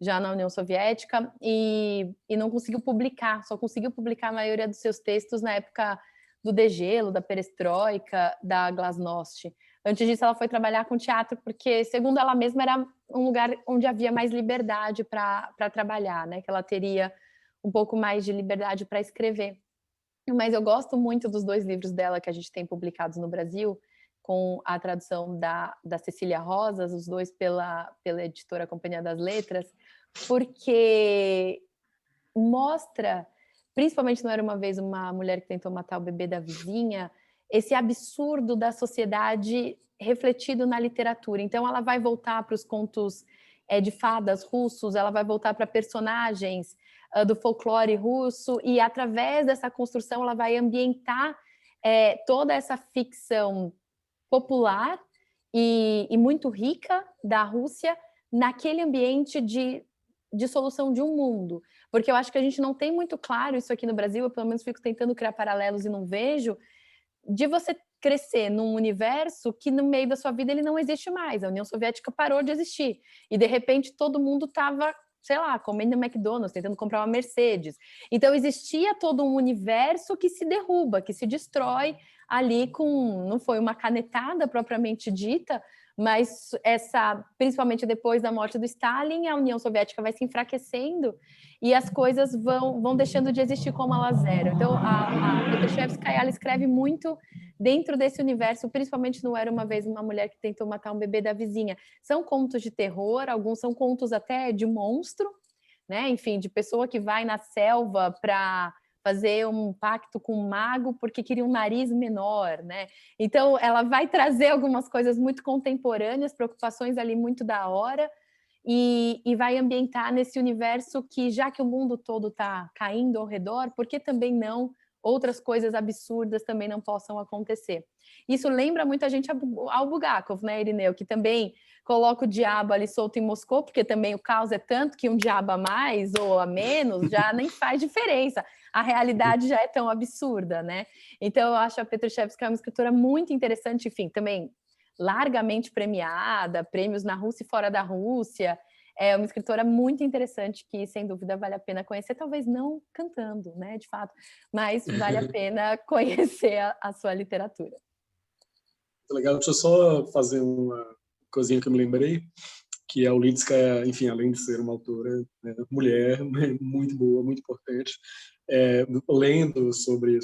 já na União Soviética, e não conseguiu publicar, só conseguiu publicar a maioria dos seus textos na época do degelo, da perestroika, da glasnost. Antes disso, ela foi trabalhar com teatro, porque, segundo ela mesma, era um lugar onde havia mais liberdade para trabalhar, né? Que ela teria um pouco mais de liberdade para escrever. Mas eu gosto muito dos 2 livros dela que a gente tem publicados no Brasil, com a tradução da Cecília Rosas, os 2 pela editora Companhia das Letras, porque mostra, principalmente Não Era Uma Vez Uma Mulher que Tentou Matar o Bebê da Vizinha, esse absurdo da sociedade refletido na literatura. Então ela vai voltar para os contos de fadas russos, ela vai voltar para personagens do folclore russo, e através dessa construção ela vai ambientar toda essa ficção popular e muito rica da Rússia naquele ambiente de solução de um mundo. Porque eu acho que a gente não tem muito claro isso aqui no Brasil, eu pelo menos fico tentando criar paralelos e não vejo, de você crescer num universo que no meio da sua vida ele não existe mais, a União Soviética parou de existir, e de repente todo mundo estava, sei lá, comendo McDonald's, tentando comprar uma Mercedes. Então existia todo um universo que se derruba, que se destrói ali não foi uma canetada propriamente dita, mas principalmente depois da morte do Stalin, a União Soviética vai se enfraquecendo e as coisas vão deixando de existir como elas eram. Então, a Petrashevskaya, ela escreve muito dentro desse universo, principalmente no Era Uma Vez Uma Mulher que Tentou Matar um Bebê da Vizinha. São contos de terror, alguns são contos até de monstro, né? Enfim, de pessoa que vai na selva para fazer um pacto com um mago porque queria um nariz menor, né? Então, ela vai trazer algumas coisas muito contemporâneas, preocupações ali muito da hora, e vai ambientar nesse universo que, já que o mundo todo está caindo ao redor, por que também não outras coisas absurdas também não possam acontecer? Isso lembra muito a gente ao Bulgakov, né, Irineu? Que também coloca o diabo ali solto em Moscou, porque também o caos é tanto que um diabo a mais ou a menos já nem faz diferença. A realidade já é tão absurda, né? Então, eu acho a Petrashevskaya uma escritora muito interessante, enfim, também largamente premiada, prêmios na Rússia e fora da Rússia. É uma escritora muito interessante que, sem dúvida, vale a pena conhecer, talvez não cantando, né, de fato, mas vale a pena conhecer a sua literatura.
Legal, deixa eu só fazer uma coisinha que eu me lembrei, que a Ulitskaya, enfim, além de ser uma autora, né, mulher, muito boa, muito importante, lendo sobre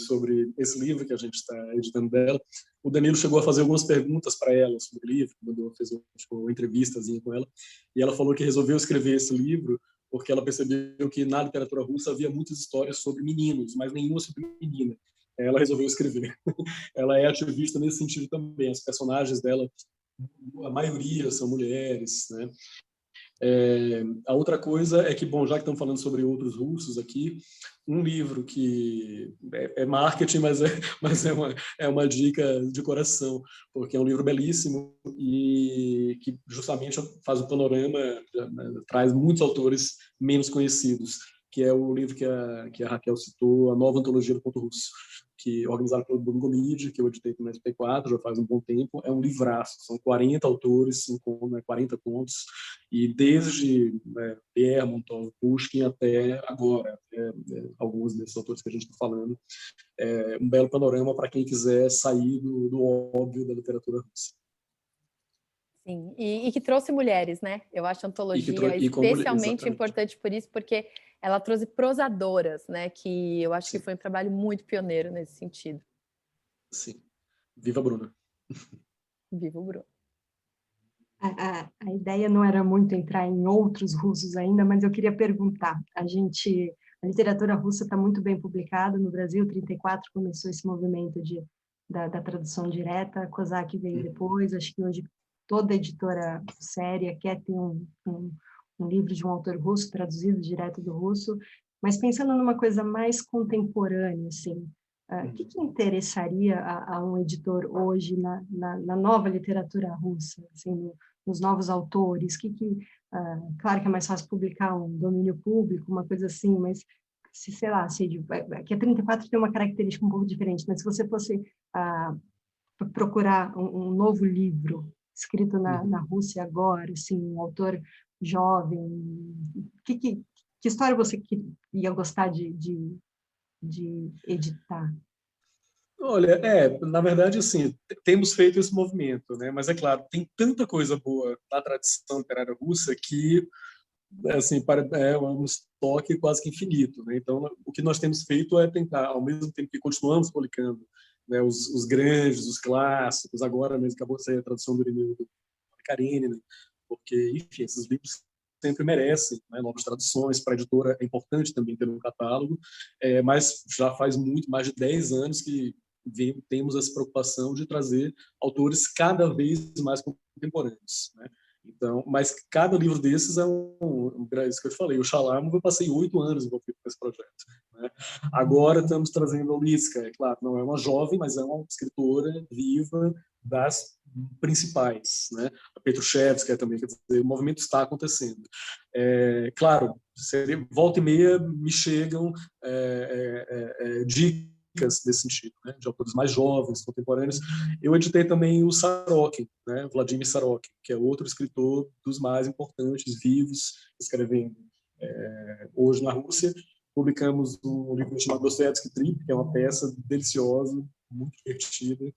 esse livro que a gente está editando dela, o Danilo chegou a fazer algumas perguntas para ela sobre o livro, fez uma entrevistazinha com ela, e ela falou que resolveu escrever esse livro porque ela percebeu que na literatura russa havia muitas histórias sobre meninos, mas nenhuma sobre menina. Ela resolveu escrever. Ela é ativista nesse sentido também. As personagens dela, a maioria são mulheres, né? A outra coisa é que, bom, já que estamos falando sobre outros russos aqui, um livro que é marketing, mas é uma dica de coração, porque é um livro belíssimo e que justamente faz um panorama, traz muitos autores menos conhecidos, que é o livro que a Raquel citou, A Nova Antologia do Conto Russo, que é organizado pelo Bungomid, que eu editei no SP4 já faz um bom tempo. É um livraço, são 40 autores, 40 contos, e desde Lermontov, Pushkin até agora, alguns desses autores que a gente está falando. É um belo panorama para quem quiser sair do óbvio da literatura russa.
Sim, e que trouxe mulheres, né? Eu acho a antologia especialmente importante por isso, porque ela trouxe prosadoras, né? Que eu acho que foi um trabalho muito pioneiro nesse sentido.
Sim. Viva a Bruna.
Viva o Bruno.
A ideia não era muito entrar em outros russos ainda, mas eu queria perguntar. A literatura russa está muito bem publicada no Brasil. 1934 começou esse movimento da tradução direta. Kozak veio depois. Acho que hoje toda editora séria quer ter um livro de um autor russo traduzido direto do russo. Mas pensando numa coisa mais contemporânea, assim, o que interessaria a um editor hoje na nova literatura russa, assim, nos novos autores? Claro que é mais fácil publicar um domínio público, uma coisa assim, mas sei lá, que a 34 tem uma característica um pouco diferente, mas se você fosse procurar um novo livro escrito na Rússia agora, assim, um autor jovem, que história você ia gostar de editar?
Olha, na verdade, assim, temos feito esse movimento, né? Mas é claro, tem tanta coisa boa na tradição literária russa que, assim, é um estoque quase que infinito, né? Então, o que nós temos feito é tentar, ao mesmo tempo que continuamos publicando, né, os grandes, os clássicos, agora mesmo acabou de sair a tradução do Irineu do Karenina, porque, enfim, esses livros sempre merecem, né, novas traduções. Para a editora é importante também ter um catálogo, mas já faz muito mais de 10 anos que temos essa preocupação de trazer autores cada vez mais contemporâneos, né? Então, mas cada livro desses é isso que eu te falei. O Shalom, eu passei 8 anos envolvido com esse projeto, né? Agora estamos trazendo a Liska, é claro, não é uma jovem, mas é uma escritora viva das principais, né? A Petrushevskaya também, quer dizer, o movimento está acontecendo. Claro, volta e meia me chegam dicas nesse sentido, né, de autores mais jovens, contemporâneos. Eu editei também o Sarokin, né, Vladimir Sarokin, que é outro escritor dos mais importantes, vivos, escrevendo hoje na Rússia. Publicamos um livro chamado Dostoiévski Trip, que é uma peça deliciosa, muito divertida,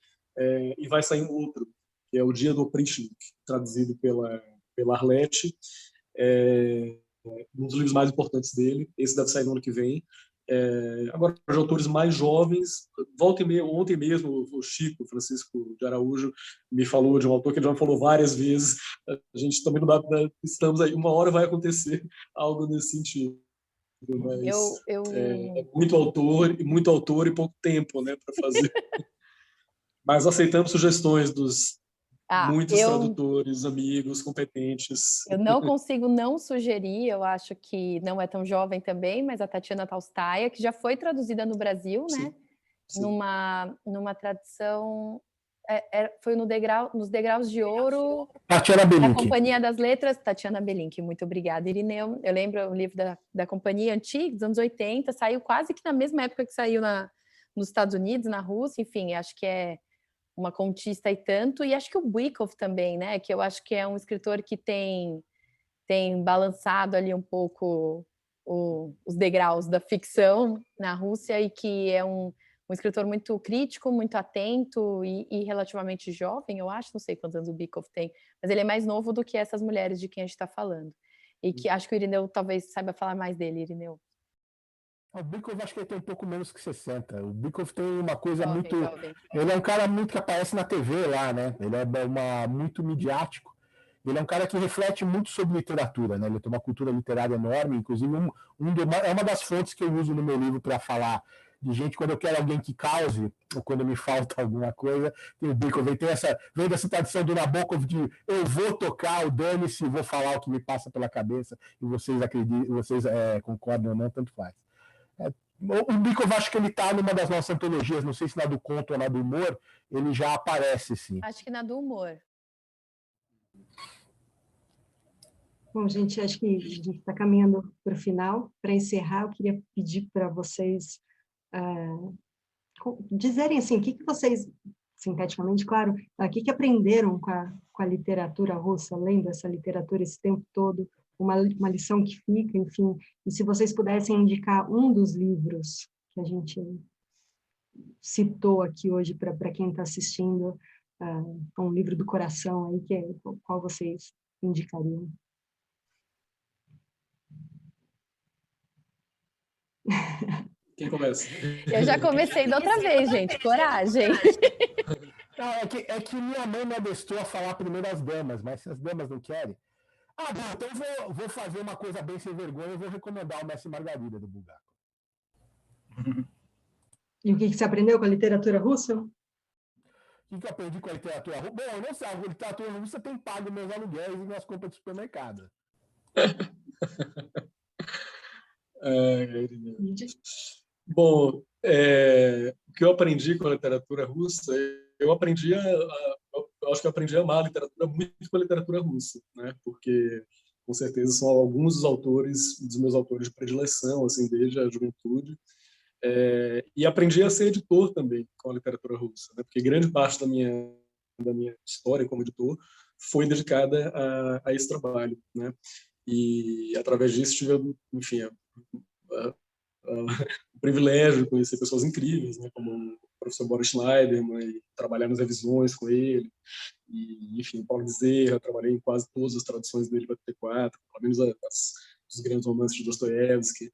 e vai sair um outro, que é O Dia do Oprichnik, traduzido pela Arlete, um dos livros mais importantes dele. Esse deve sair no ano que vem. Agora, de autores mais jovens, volta e meia, ontem mesmo, o Chico Francisco de Araújo me falou de um autor que ele já me falou várias vezes. A gente também não dá, estamos aí, uma hora vai acontecer algo nesse sentido. Mas muito autor e pouco tempo, né, para fazer. Mas aceitamos sugestões dos muitos tradutores, amigos, competentes.
Eu não consigo não sugerir, eu acho que não é tão jovem também, mas a Tatiana Tolstaia, que já foi traduzida no Brasil, né? Sim. Numa tradução... foi nos Degraus de Ouro
Tatiana Belink.
Da Companhia das Letras, Tatiana Belink. Muito obrigada, Irineu. Eu lembro o livro da Companhia antiga, dos anos 80, saiu quase que na mesma época que saiu nos Estados Unidos, na Rússia, enfim, acho que é uma contista e tanto, e acho que o Bykov também, né, que eu acho que é um escritor que tem balançado ali um pouco os degraus da ficção na Rússia e que é um escritor muito crítico, muito atento e relativamente jovem, eu acho, não sei quantos anos o Bykov tem, mas ele é mais novo do que essas mulheres de quem a gente está falando. E que acho que o Irineu talvez saiba falar mais dele, Irineu.
O Bykov acho que ele tem um pouco menos que 60. O Bykov tem uma coisa
jovem.
Ele é um cara muito que aparece na TV lá, né? Ele é muito midiático. Ele é um cara que reflete muito sobre literatura, né? Ele tem uma cultura literária enorme, inclusive é uma das fontes que eu uso no meu livro para falar de gente, quando eu quero alguém que cause, ou quando me falta alguma coisa, tem o Bykov. Vem dessa tradição do Nabokov de eu vou tocar o dane-se, vou falar o que me passa pela cabeça, e vocês acreditam, vocês concordam ou não, tanto faz. O Bykov, acho que ele está numa das nossas antologias, não sei se na do conto ou na do humor, ele já aparece, sim.
Acho que na do humor.
Bom, gente, acho que a gente está caminhando para o final. Para encerrar, eu queria pedir para vocês dizerem assim, o que vocês, sinteticamente, claro, o que aprenderam com a literatura russa, lendo essa literatura esse tempo todo, uma lição que fica, enfim, e se vocês pudessem indicar um dos livros que a gente citou aqui hoje para quem está assistindo, um livro do coração aí, qual vocês indicariam?
Quem começa?
Eu já comecei da outra vez, gente, coragem.
Não, é que minha mãe me adestrou a falar primeiro as damas, mas se as damas não querem... bom, então eu vou fazer uma coisa bem sem vergonha, eu vou recomendar o Mestre Margarida, do Bulgakov.
E o que você aprendeu com a literatura russa?
O que eu aprendi com a literatura russa? Bom, eu não sei, a literatura russa tem pago meus aluguéis e minhas compras de supermercado.
Bom, o que eu aprendi com a literatura russa, eu acho que eu aprendi a amar a literatura muito com a literatura russa, né? Porque com certeza são alguns dos meus autores de predileção, assim, desde a juventude. E aprendi a ser editor também com a literatura russa, né? Porque grande parte da minha história como editor foi dedicada a esse trabalho, né? E através disso tive, enfim, o privilégio de conhecer pessoas incríveis, né? Como o professor Boris Schneiderman, e trabalhar nas revisões com ele, e, enfim, Paulo Bezerra, trabalhei em quase todas as traduções dele para T4, pelo menos os grandes romances de Dostoiévski.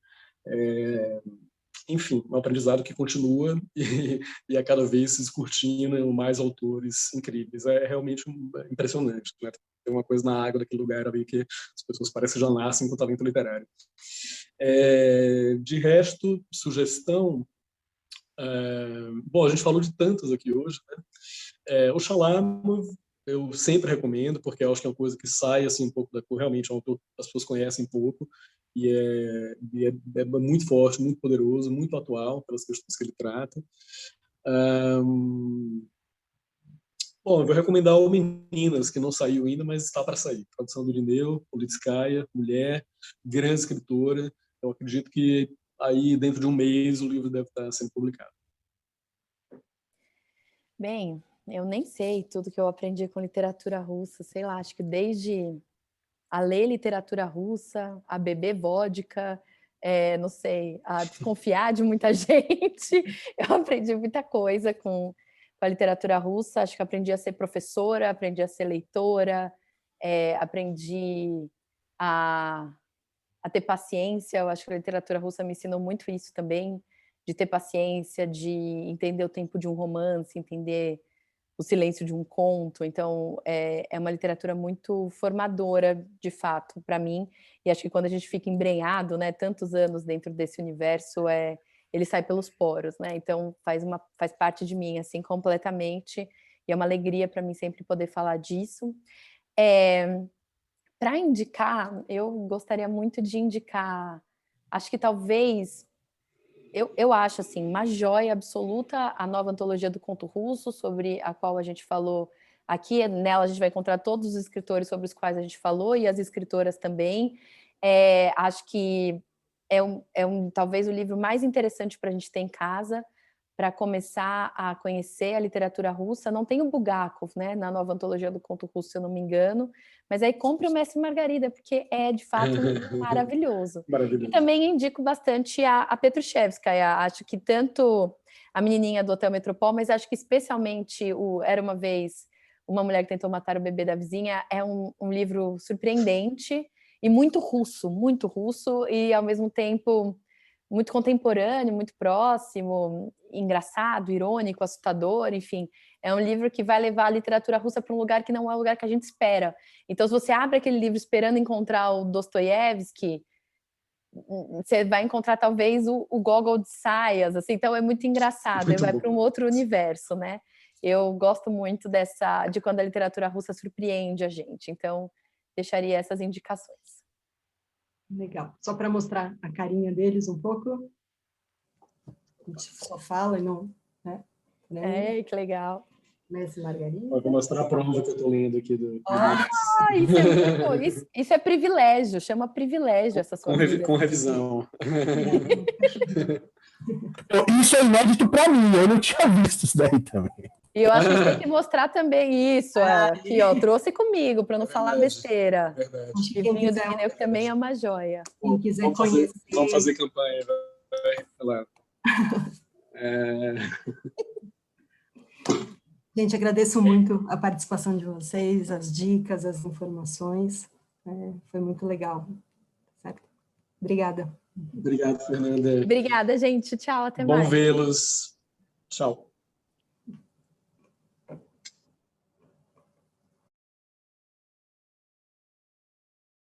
Enfim, um aprendizado que continua e a cada vez se descortina mais autores incríveis. É realmente impressionante, né? Tem uma coisa na água daquele lugar ali que as pessoas parecem que já nascem com talento literário. De resto, sugestão... bom, a gente falou de tantas aqui hoje, né? O Shalama eu sempre recomendo, porque eu acho que é uma coisa que sai assim, um pouco da cor. Realmente é um autor que as pessoas conhecem pouco, e é muito forte, muito poderoso, muito atual pelas questões que ele trata. Bom, eu vou recomendar o Meninas, que não saiu ainda, mas está para sair. Tradução do Irineu, Politskaya, mulher, grande escritora. Eu acredito que aí, dentro de um mês, o livro deve estar sendo publicado.
Bem, eu nem sei tudo que eu aprendi com literatura russa, sei lá, acho que desde a ler literatura russa, a beber vodka, não sei, a desconfiar de muita gente. Eu aprendi muita coisa com a literatura russa, acho que aprendi a ser professora, aprendi a ser leitora, aprendi a ter paciência. Eu acho que a literatura russa me ensinou muito isso também, de ter paciência, de entender o tempo de um romance, entender o silêncio de um conto. Então, é uma literatura muito formadora, de fato, para mim. E acho que quando a gente fica embrenhado, né, tantos anos dentro desse universo, ele sai pelos poros, né? Então, faz parte de mim, assim, completamente. E é uma alegria para mim sempre poder falar disso. Para indicar, eu gostaria muito de indicar, acho que talvez... Eu acho, assim, uma joia absoluta a nova antologia do conto russo, sobre a qual a gente falou aqui. Nela a gente vai encontrar todos os escritores sobre os quais a gente falou, e as escritoras também. Acho que talvez o livro mais interessante para a gente ter em casa, para começar a conhecer a literatura russa. Não tem o Bulgakov, né, na nova antologia do conto russo, se eu não me engano, mas aí compre o Mestre Margarida, porque é, de fato, um livro maravilhoso.
Maravilhoso.
E também indico bastante a Petrushevskaya. Acho que tanto a menininha do Hotel Metropol, mas acho que especialmente o Era Uma Vez Uma Mulher que Tentou Matar o Bebê da Vizinha, é um livro surpreendente e muito russo, e ao mesmo tempo muito contemporâneo, muito próximo, engraçado, irônico, assustador, enfim. É um livro que vai levar a literatura russa para um lugar que não é o lugar que a gente espera. Então, se você abre aquele livro esperando encontrar o Dostoiévski, você vai encontrar talvez o Gogol de saias, assim. Então é muito engraçado, ele vai para um outro universo, né? Eu gosto muito de quando a literatura russa surpreende a gente. Então, deixaria essas indicações.
Legal. Só para mostrar a carinha deles um pouco. A gente só fala e não... né?
Que legal.
Mestre Margarida.
Vou mostrar a prova que eu estou lendo aqui.
Isso é privilégio, chama privilégio essa sua vida.
Com revisão.
Isso é inédito para mim, eu não tinha visto isso daí também.
E eu acho que a gente tem que mostrar também isso. Aqui, ó, trouxe comigo, para não falar besteira.
Verdade.
Livrinho do Irineu, que também é uma joia.
Quem quiser conhecer...
Vamos fazer campanha. Vai lá.
Gente, agradeço muito a participação de vocês, as dicas, as informações. Foi muito legal. Certo? Obrigada.
Obrigado, Fernanda.
Obrigada, gente. Tchau, até mais.
Bom vê-los. Tchau.